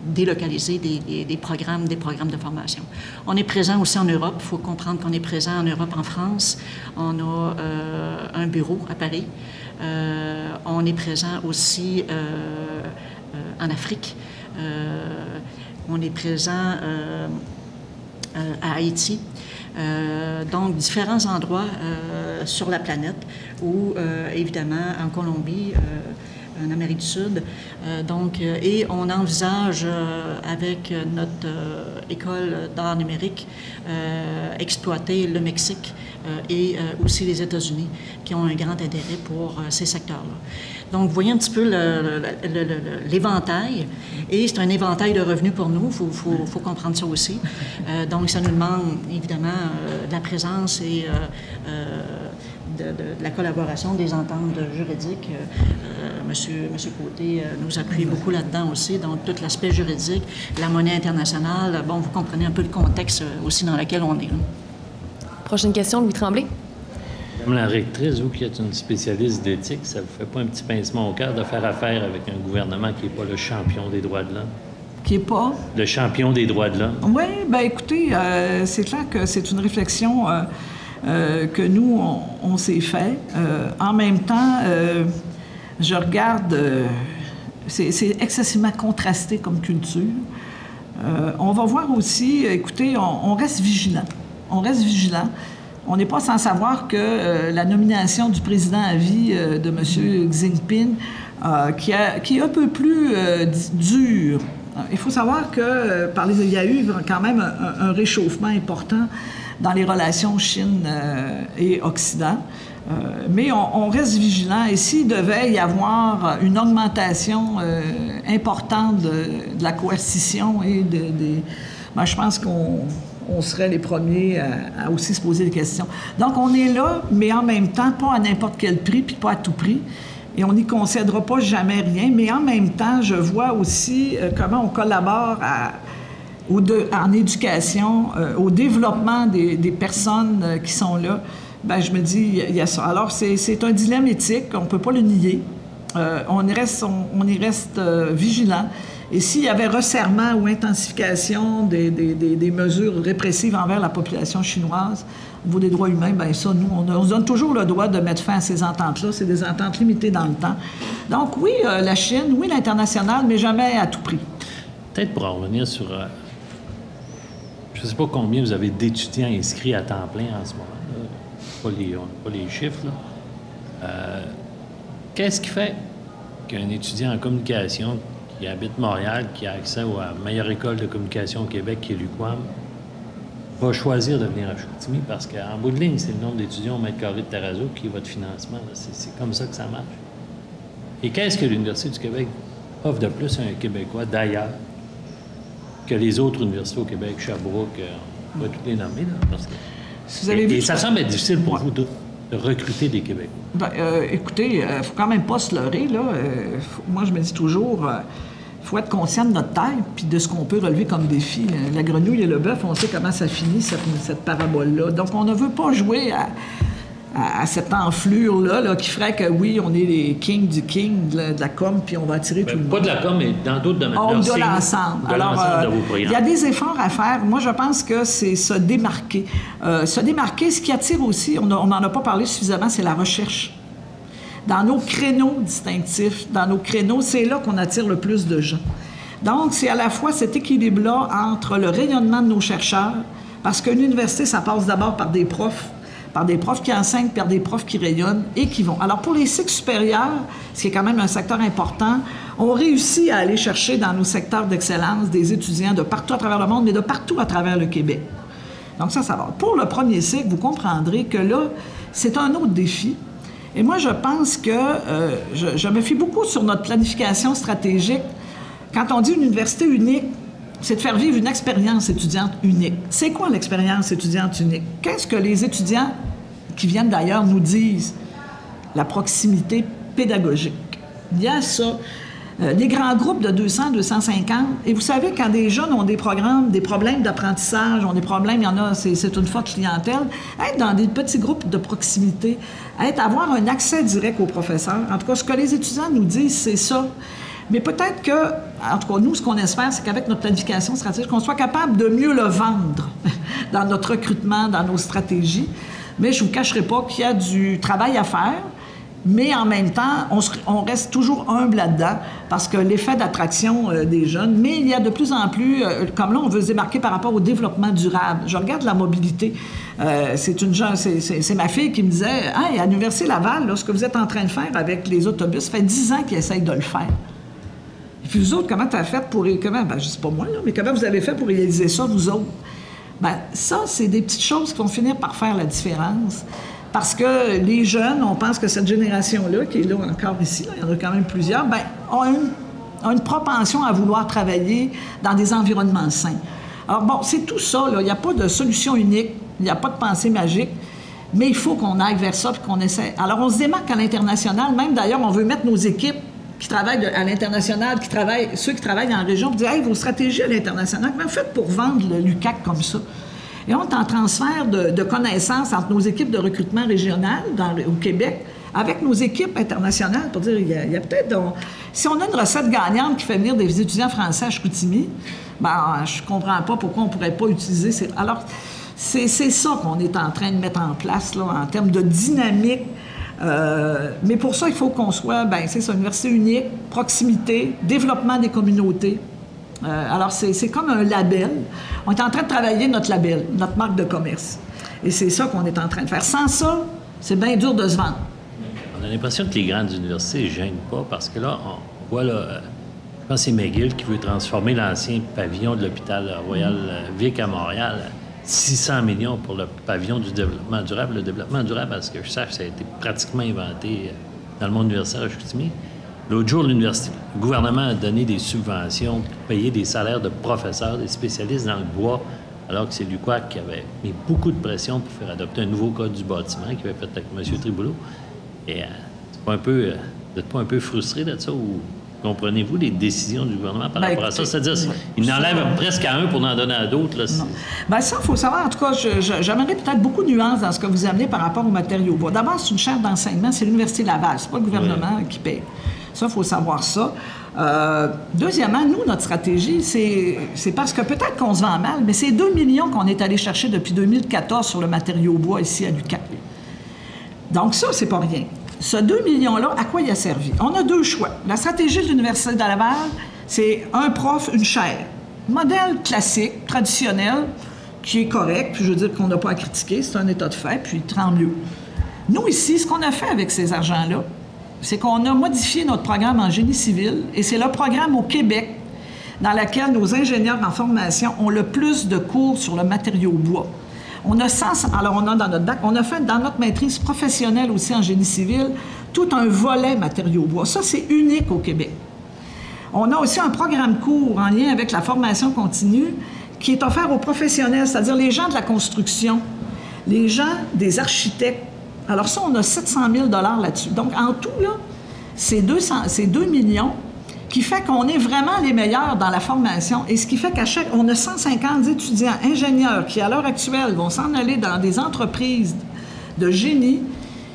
D: délocaliser des programmes de formation. On est présent aussi en Europe. Il faut comprendre qu'on est présent en Europe, en France. On a un bureau à Paris. On est présent aussi en Afrique. On est présent à Haïti. Donc, différents endroits sur la planète où, évidemment, en Colombie, en Amérique du Sud. Et on envisage, avec notre école d'art numérique, exploiter le Mexique et aussi les États-Unis, qui ont un grand intérêt pour ces secteurs-là. Donc, vous voyez un petit peu l'éventail, et c'est un éventail de revenus pour nous, il faut comprendre ça aussi. Donc, ça nous demande, évidemment, de la présence et de la collaboration, des ententes juridiques. Monsieur Côté nous appuie beaucoup là-dedans aussi, donc tout l'aspect juridique, la monnaie internationale. Bon, vous comprenez un peu le contexte aussi dans lequel on est.
A: Prochaine question, Louis Tremblay.
C: Madame la rectrice, vous qui êtes une spécialiste d'éthique, ça vous fait pas un petit pincement au cœur de faire affaire avec un gouvernement qui n'est pas le champion des droits de l'homme?
B: Qui n'est pas?
C: Le champion des droits de l'homme.
B: Oui, bien écoutez, c'est clair que c'est une réflexion que nous, on s'est fait. En même temps, je regarde, c'est excessivement contrasté comme culture. On va voir aussi, écoutez, on reste vigilant. On reste vigilant. On n'est pas sans savoir que la nomination du président à vie de M. Xi Jinping, qui est un peu plus dure. Il faut savoir que il y a eu quand même un réchauffement important dans les relations Chine et Occident. Mais on reste vigilant. Et s'il devait y avoir une augmentation importante de la coercition et ben, je pense qu'on serait les premiers à aussi se poser des questions. Donc, on est là, mais en même temps, pas à n'importe quel prix, puis pas à tout prix. Et on n'y concédera pas jamais rien. Mais en même temps, je vois aussi comment on collabore en éducation, au développement des personnes qui sont là. Bien, je me dis, il y a ça. Alors, c'est un dilemme éthique, on ne peut pas le nier. On y reste vigilant. Et s'il y avait resserrement ou intensification des mesures répressives envers la population chinoise au niveau des droits humains, bien ça, nous, on se donne toujours le droit de mettre fin à ces ententes-là. C'est des ententes limitées dans le temps. Donc, oui, la Chine, oui, l'international, mais jamais à tout prix.
C: Peut-être pour en revenir sur... je ne sais pas combien vous avez d'étudiants inscrits à temps plein en ce moment. On n'a pas les chiffres, là. Qu'est-ce qui fait qu'un étudiant en communication qui habite Montréal, qui a accès à la meilleure école de communication au Québec, qui est l'UQAM, va choisir de venir à Chicoutimi? Parce qu'en bout de ligne, c'est le nombre d'étudiants au mètre carré de terrazzo qui est votre financement. C'est comme ça que ça marche. Et qu'est-ce que l'Université du Québec offre de plus à un Québécois d'ailleurs que les autres universités au Québec, Sherbrooke, on va toutes les nommer, là, parce que...
B: Si vous avez vu,
C: ça semble être difficile pour vous de recruter des Québécois. Ben,
B: écoutez, il ne faut quand même pas se leurrer, là. Moi, je me dis toujours, il faut être conscient de notre taille puis de ce qu'on peut relever comme défi. La grenouille et le bœuf, on sait comment ça finit, cette parabole-là. Donc, on ne veut pas jouer à cette enflure-là qui ferait que, oui, on est les kings du king de la com, puis on va attirer tout le monde.
C: Pas de la com, mais dans d'autres domaines.
B: On doit l'ensemble. Alors, il y a des efforts à faire. Moi, je pense que c'est se démarquer. Se démarquer, ce qui attire aussi, on n'en a pas parlé suffisamment, c'est la recherche. Dans nos créneaux distinctifs, dans nos créneaux, c'est là qu'on attire le plus de gens. Donc, c'est à la fois cet équilibre-là entre le rayonnement de nos chercheurs, parce qu'une université, ça passe d'abord par des profs qui enseignent, par des profs qui rayonnent et qui vont. Alors, pour les cycles supérieurs, ce qui est quand même un secteur important, on réussit à aller chercher dans nos secteurs d'excellence des étudiants de partout à travers le monde, mais de partout à travers le Québec. Donc, ça va. Pour le premier cycle, vous comprendrez que là, c'est un autre défi. Et moi, je pense que je me fie beaucoup sur notre planification stratégique. Quand on dit une université unique, c'est de faire vivre une expérience étudiante unique. C'est quoi l'expérience étudiante unique? Qu'est-ce que les étudiants qui viennent d'ailleurs nous disent? La proximité pédagogique. Il y a ça. Des grands groupes de 200, 250. Et vous savez, quand des jeunes ont des problèmes d'apprentissage, ont des problèmes, il y en a, c'est une forte clientèle, être dans des petits groupes de proximité, avoir un accès direct aux professeurs. En tout cas, ce que les étudiants nous disent, c'est ça. Mais peut-être que, en tout cas, nous, ce qu'on espère, c'est qu'avec notre planification stratégique, qu'on soit capable de mieux le vendre dans notre recrutement, dans nos stratégies. Mais je ne vous cacherai pas qu'il y a du travail à faire. Mais en même temps, on reste toujours humble là-dedans parce que l'effet d'attraction des jeunes, mais il y a de plus en plus, comme là, on veut se démarquer par rapport au développement durable. Je regarde la mobilité. C'est ma fille qui me disait « Hey, à l'Université Laval, là, ce que vous êtes en train de faire avec les autobus, ça fait 10 ans qu'ils essayent de le faire. » Et puis vous autres, comment tu as fait pour... Comment, ben, je sais pas moi, là, mais comment vous avez fait pour réaliser ça, vous autres? Ben, ça, c'est des petites choses qui vont finir par faire la différence. Parce que les jeunes, on pense que cette génération-là, qui est là encore ici, là, il y en a quand même plusieurs, ben, ont une propension à vouloir travailler dans des environnements sains. Alors bon, c'est tout ça, là. Il n'y a pas de solution unique, il n'y a pas de pensée magique, mais il faut qu'on aille vers ça et qu'on essaie. Alors on se démarque à l'international, même d'ailleurs, on veut mettre nos équipes qui travaillent à l'international, ceux qui travaillent dans la région, pour dire « Hey, vos stratégies à l'international, comment vous faites pour vendre le l'UQAC comme ça? » Et on est en transfert de connaissances entre nos équipes de recrutement régionales au Québec avec nos équipes internationales pour dire, il y a peut-être... Si on a une recette gagnante qui fait venir des étudiants français à Chicoutimi, ben, je ne comprends pas pourquoi on ne pourrait pas utiliser... Alors, c'est ça qu'on est en train de mettre en place, là, en termes de dynamique. Mais pour ça, il faut qu'on soit, ben, c'est ça, université unique, proximité, développement des communautés. Alors, c'est comme un label. On est en train de travailler notre label, notre marque de commerce. Et c'est ça qu'on est en train de faire. Sans ça, c'est bien dur de se vendre.
C: On a l'impression que les grandes universités ne gênent pas parce que là, on voit, là, je pense que c'est McGill qui veut transformer l'ancien pavillon de l'hôpital Royal Vic à Montréal. 600 millions pour le pavillon du développement durable. Le développement durable, à ce que je sache, ça a été pratiquement inventé dans le monde universitaire à Chicoutimi. L'autre jour, le gouvernement a donné des subventions pour payer des salaires de professeurs, des spécialistes dans le bois, alors que c'est l'UQAC qui avait mis beaucoup de pression pour faire adopter un nouveau code du bâtiment qu'il avait fait avec M. Tribouleau. Et vous n'êtes pas un peu frustré de ça ou comprenez-vous les décisions du gouvernement par rapport à ça? C'est-à-dire qu'il enlève presque à un pour en donner à d'autres.
B: Bien, ça, il faut savoir. En tout cas, j'aimerais peut-être beaucoup de nuances dans ce que vous amenez par rapport aux matériaux bois. D'abord, c'est une chaire d'enseignement, c'est l'Université Laval. C'est pas le gouvernement qui paye. Ça, il faut savoir ça. Deuxièmement, nous, notre stratégie, c'est parce que peut-être qu'on se vend mal, mais c'est 2 millions qu'on est allé chercher depuis 2014 sur le matériau bois ici à l'UQAC. Donc ça, c'est pas rien. Ce 2 millions-là, à quoi il a servi? On a 2 choix. La stratégie de l'Université de Laval, c'est un prof, une chaire. Modèle classique, traditionnel, qui est correct, puis je veux dire qu'on n'a pas à critiquer, c'est un état de fait, puis tant mieux. Nous, ici, ce qu'on a fait avec ces argents-là, c'est qu'on a modifié notre programme en génie civil, et c'est le programme au Québec dans lequel nos ingénieurs en formation ont le plus de cours sur le matériau bois. On a dans notre bac, on a fait dans notre maîtrise professionnelle aussi en génie civil tout un volet matériaux bois. Ça, c'est unique au Québec. On a aussi un programme court en lien avec la formation continue qui est offert aux professionnels, c'est-à-dire les gens de la construction, les gens des architectes. Alors ça, on a 700 000 $ là-dessus. Donc, en tout, là, c'est 2 millions qui fait qu'on est vraiment les meilleurs dans la formation et ce qui fait on a 150 étudiants ingénieurs qui, à l'heure actuelle, vont s'en aller dans des entreprises de génie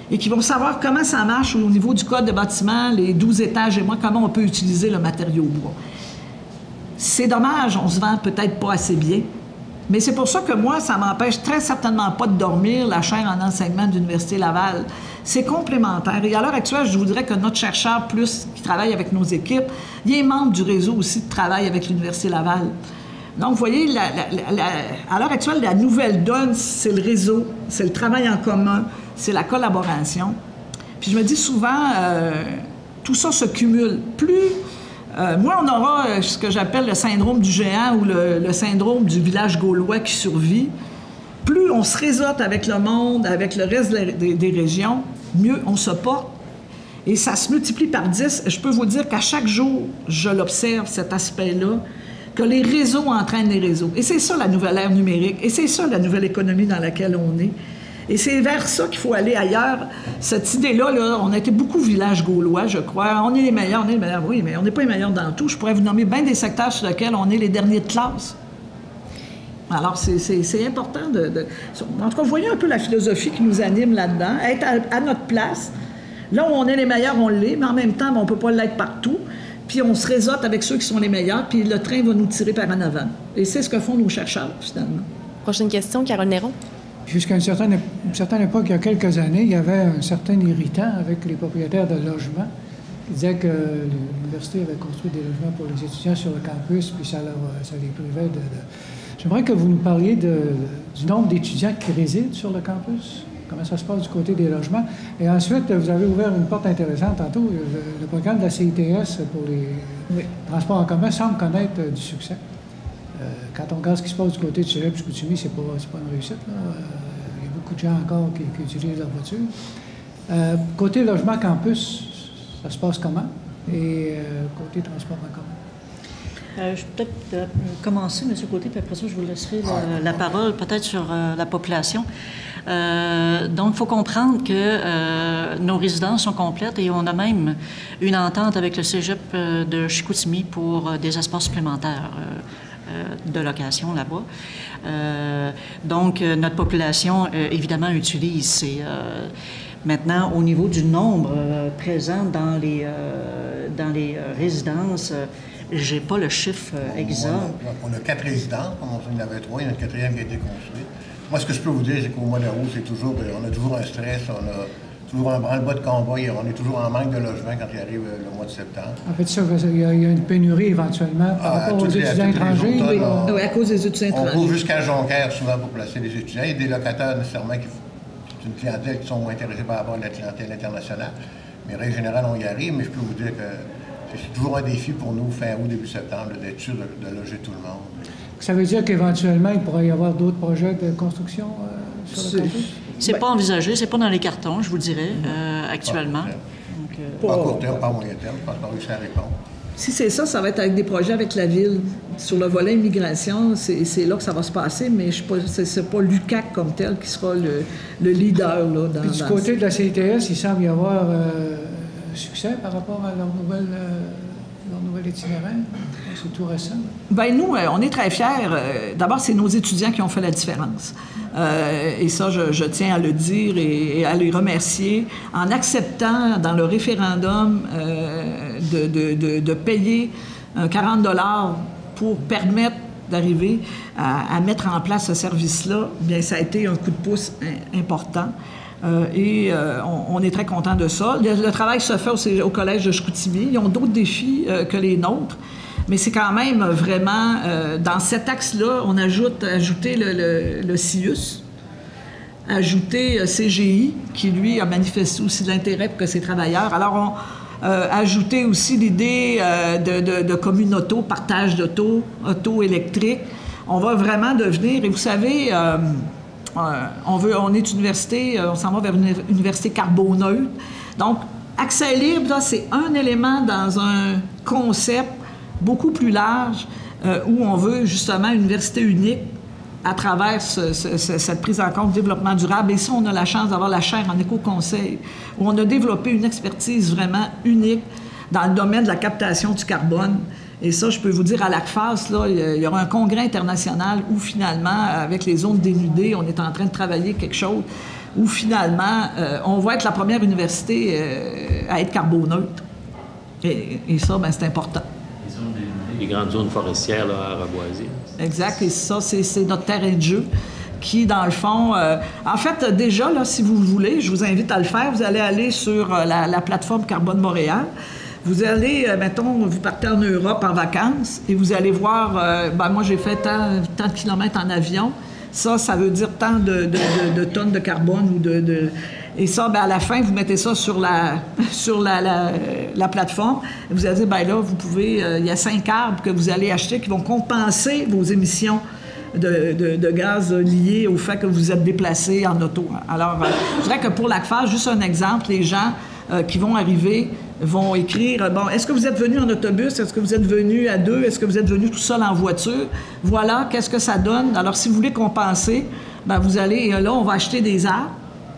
B: et qui vont savoir comment ça marche au niveau du code de bâtiment, les 12 étages et comment on peut utiliser le matériau bois. C'est dommage, on se vend peut-être pas assez bien, mais c'est pour ça que moi, ça m'empêche très certainement pas de dormir, la chaire en enseignement de l'Université Laval. C'est complémentaire. Et à l'heure actuelle, je voudrais que notre chercheur, qui travaille avec nos équipes, il est membre du réseau aussi de travail avec l'Université Laval. Donc, vous voyez, à l'heure actuelle, la nouvelle donne, c'est le réseau, c'est le travail en commun, c'est la collaboration. Puis je me dis souvent, tout ça se cumule. Moins on aura ce que j'appelle le syndrome du géant ou le syndrome du village gaulois qui survit, plus on se réseaute avec le monde, avec le reste des régions, mieux on se porte. Et ça se multiplie par 10. Je peux vous dire qu'à chaque jour, je l'observe, cet aspect-là, que les réseaux entraînent les réseaux. Et c'est ça la nouvelle ère numérique. Et c'est ça la nouvelle économie dans laquelle on est. Et c'est vers ça qu'il faut aller ailleurs. Cette idée-là, là, on a été beaucoup village gaulois, je crois. On est les meilleurs, oui, mais on n'est pas les meilleurs dans tout. Je pourrais vous nommer bien des secteurs sur lesquels on est les derniers de classe. Alors, c'est important En tout cas, vous voyez un peu la philosophie qui nous anime là-dedans, être à notre place. Là où on est les meilleurs, on l'est, mais en même temps, on ne peut pas l'être partout. Puis on se réseaute avec ceux qui sont les meilleurs, puis le train va nous tirer par en avant. Et c'est ce que font nos chercheurs, finalement.
A: Prochaine question, Carole Néron.
E: Jusqu'à une certaine époque, il y a quelques années, il y avait un certain irritant avec les propriétaires de logements qui disaient que l'université avait construit des logements pour les étudiants sur le campus, puis ça les privait J'aimerais que vous nous parliez du nombre d'étudiants qui résident sur le campus. Comment ça se passe du côté des logements. Et ensuite, vous avez ouvert une porte intéressante tantôt. Le programme de la CITS pour les transports en commun semble connaître du succès. Quand on regarde ce qui se passe du côté de Chicoutimi, c'est pas une réussite. Là. Il y a beaucoup de gens encore qui utilisent leur voiture. Côté logement campus, ça se passe comment? Et côté transport en commun?
D: Je vais peut-être commencer, M. Côté, puis après ça, je vous laisserai la parole, peut-être sur la population. Donc, il faut comprendre que nos résidences sont complètes et on a même une entente avec le cégep de Chicoutimi pour des espaces supplémentaires de location là-bas. Donc, notre population, évidemment, utilise maintenant, au niveau du nombre présent dans les résidences, j'ai pas le chiffre exact.
F: On a 4 résidences, comme on en avait 3, il y en a une 4e qui a été construite. Moi, ce que je peux vous dire, c'est qu'au mois d'août, on a toujours un stress, on a toujours un branle-bas de combat, on est toujours en manque de logement quand il arrive le mois de septembre.
E: En fait, ça, il y a une pénurie éventuellement par rapport aux étudiants étrangers.
B: Oui, à cause des étudiants étrangers.
F: On court jusqu'à Jonquière souvent pour placer les étudiants. Il y a des locataires nécessairement c'est une clientèle qui sont intéressés par rapport à la clientèle internationale. Mais en règle générale, on y arrive, mais je peux vous dire que c'est toujours un défi pour nous, fin août, début septembre, d'être sûr de loger tout le monde.
E: Ça veut dire qu'éventuellement, il pourrait y avoir d'autres projets de construction sur le campus?
D: C'est pas envisagé, c'est pas dans les cartons, je vous dirais, actuellement.
F: Pas à court terme, pas à moyen terme, je pense pas réussir à répondre.
B: Si c'est ça, ça va être avec des projets avec la Ville. Sur le volet immigration, c'est là que ça va se passer, mais c'est pas l'UQAC comme tel qui sera le leader. Là,
E: Puis du côté de la CITS, il semble y avoir succès par rapport à leur nouvel itinéraire. C'est tout récent.
B: Bien, nous, on est très fiers. D'abord, c'est nos étudiants qui ont fait la différence. Et ça, je tiens à le dire et à les remercier en acceptant dans le référendum de payer 40 $ pour permettre d'arriver à mettre en place ce service-là. Bien, ça a été un coup de pouce important. On est très content de ça. Le travail se fait au Collège de Chicoutimi. Ils ont d'autres défis que les nôtres. Mais c'est quand même vraiment, dans cet axe-là, on a ajouté le CIUS, ajouté CGI, qui, lui, a manifesté aussi de l'intérêt pour que ses travailleurs. Alors, on a ajouté aussi l'idée de commune auto, partage d'auto, auto électrique. On va vraiment devenir, et vous savez, on est université, on s'en va vers une université carboneutre. Donc, accès libre, là, c'est un élément dans un concept beaucoup plus large où on veut justement une université unique à travers cette prise en compte du développement durable. Et ça, on a la chance d'avoir la chaire en éco-conseil où on a développé une expertise vraiment unique dans le domaine de la captation du carbone. Et ça, je peux vous dire, à l'ACFAS, là, il y aura un congrès international où finalement, avec les zones dénudées, on est en train de travailler quelque chose où finalement, on va être la première université à être carboneutre. Et ça, bien, c'est important.
C: Les grandes zones forestières là, à Reboisier.
B: Exact, et ça, c'est notre terrain de jeu qui, dans le fond... en fait, déjà, là, si vous voulez, je vous invite à le faire. Vous allez aller sur la plateforme Carbone Montréal. Vous allez, mettons, vous partez en Europe en vacances et vous allez voir, moi, j'ai fait tant de kilomètres en avion. Ça veut dire tant de tonnes de carbone ou Et ça, bien, à la fin, vous mettez ça sur la plateforme. Vous allez dire, bien là, vous pouvez... il y a 5 arbres que vous allez acheter qui vont compenser vos émissions de gaz liées au fait que vous êtes déplacé en auto. Alors, je dirais que pour l'ACFAS, juste un exemple, les gens qui vont arriver vont écrire, bon, est-ce que vous êtes venu en autobus? Est-ce que vous êtes venu à 2? Est-ce que vous êtes venu tout seul en voiture? Voilà, qu'est-ce que ça donne? Alors, si vous voulez compenser, bien, vous allez... là, on va acheter des arbres.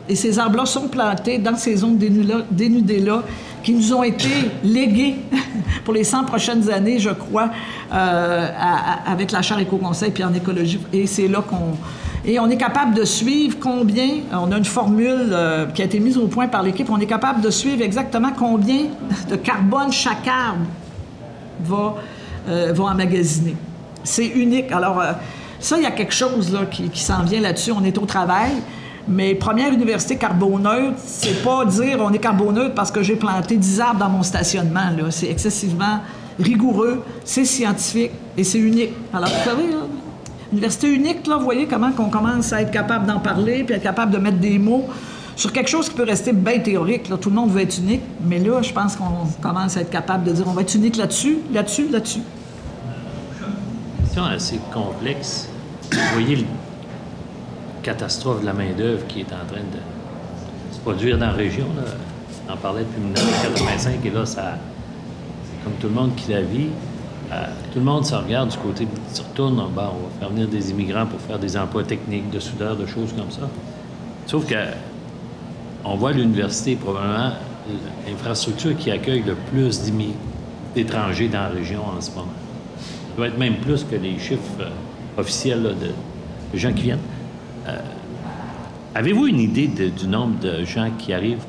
B: Et ces arbres-là sont plantés dans ces zones dénudées-là qui nous ont été léguées pour les 100 prochaines années, je crois, avec la Chaire Éco-Conseil puis en écologie. Et c'est là Et on est capable de suivre combien... On a une formule qui a été mise au point par l'équipe. On est capable de suivre exactement combien de carbone chaque arbre va emmagasiner. C'est unique. Alors, ça, il y a quelque chose là, qui s'en vient là-dessus. On est au travail. Mais première université carboneutre, c'est pas dire on est carboneutre parce que j'ai planté 10 arbres dans mon stationnement. Là. C'est excessivement rigoureux, c'est scientifique et c'est unique. Alors, vous savez, là, Université unique, là, vous voyez comment on commence à être capable d'en parler, puis être capable de mettre des mots sur quelque chose qui peut rester bien théorique. Là. Tout le monde veut être unique, mais là, je pense qu'on commence à être capable de dire on va être unique là-dessus, là-dessus, là-dessus.
C: Question assez complexe. Vous voyez la catastrophe de la main-d'œuvre qui est en train de se produire dans la région. Là. On en parlait depuis 1985 et là, ça, comme tout le monde qui la vit, tout le monde se regarde du côté, se retourne, on va faire venir des immigrants pour faire des emplois techniques, de soudeurs, de choses comme ça. Sauf que on voit l'université probablement l'infrastructure qui accueille le plus d'étrangers dans la région en ce moment. Ça doit être même plus que les chiffres officiels là, de gens qui viennent. Avez-vous une idée du nombre de gens qui arrivent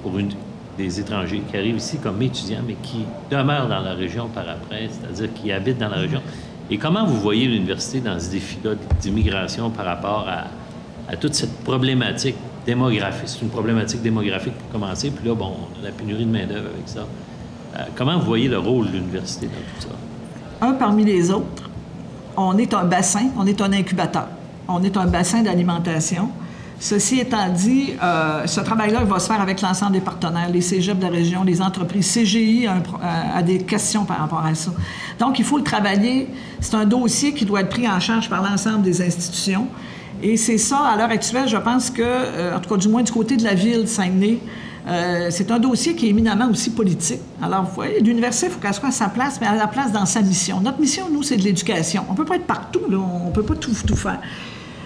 C: des étrangers qui arrivent ici comme étudiants, mais qui demeurent dans la région par après, c'est-à-dire qui habitent dans la région? Et comment vous voyez l'université dans ce défi-là d'immigration par rapport à toute cette problématique démographique? C'est une problématique démographique pour commencer, puis là, bon, on a la pénurie de main-d'œuvre avec ça. Comment vous voyez le rôle de l'université dans tout ça?
B: Un parmi les autres, on est un bassin, on est un incubateur. On est un bassin d'alimentation. Ceci étant dit, ce travail-là va se faire avec l'ensemble des partenaires, les cégeps de la région, les entreprises. CGI a des questions par rapport à ça. Donc, il faut le travailler. C'est un dossier qui doit être pris en charge par l'ensemble des institutions. Et c'est ça, à l'heure actuelle, je pense que, en tout cas, du moins du côté de la ville de Saguenay, c'est un dossier qui est éminemment aussi politique. Alors, vous voyez, l'université, il faut qu'elle soit à sa place, mais à la place dans sa mission. Notre mission, nous, c'est de l'éducation. On ne peut pas être partout, là. On ne peut pas tout faire.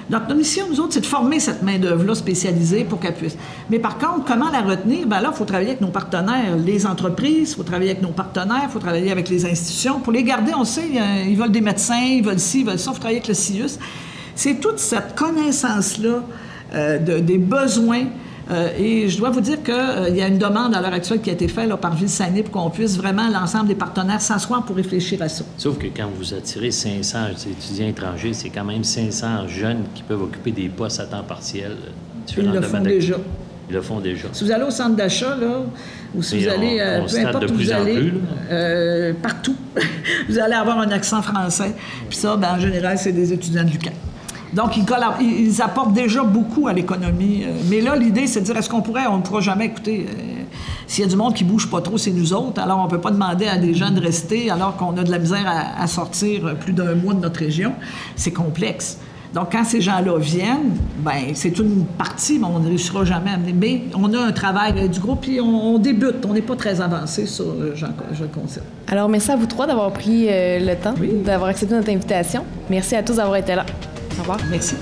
B: Donc, notre mission, nous autres, c'est de former cette main-d'œuvre-là spécialisée pour qu'elle puisse. Mais par contre, comment la retenir? Bien là, il faut travailler avec nos partenaires, les entreprises, il faut travailler avec nos partenaires, il faut travailler avec les institutions. Pour les garder, on sait, ils veulent des médecins, ils veulent ci, ils veulent ça, il faut travailler avec le CIUS. C'est toute cette connaissance-là des besoins. Et je dois vous dire qu'il y a une demande à l'heure actuelle qui a été faite là, par Ville-Saguenay pour qu'on puisse vraiment, l'ensemble des partenaires, s'asseoir pour réfléchir à ça.
C: Sauf que quand vous attirez 500 étudiants étrangers, c'est quand même 500 jeunes qui peuvent occuper des postes à temps partiel.
B: Ils le font déjà.
C: Ils le font déjà.
B: Si vous allez au centre d'achat, là, ou si vous allez, peu importe où vous allez, partout, vous allez avoir un accent français. Puis ça, ben, en général, c'est des étudiants de l'UQAM. Donc, ils apportent déjà beaucoup à l'économie. Mais là, l'idée, c'est de dire, est-ce qu'on ne pourra jamais écouter... S'il y a du monde qui ne bouge pas trop, c'est nous autres. Alors, on ne peut pas demander à des gens de rester alors qu'on a de la misère à sortir plus d'un mois de notre région. C'est complexe. Donc, quand ces gens-là viennent, bien, c'est une partie, mais on ne réussira jamais à amener. Mais on a un travail du groupe, puis on débute. On n'est pas très avancé sur le concept.
A: Alors, merci à vous trois d'avoir pris le temps, d'avoir accepté notre invitation. Merci à tous d'avoir été là. Au revoir.
B: Merci.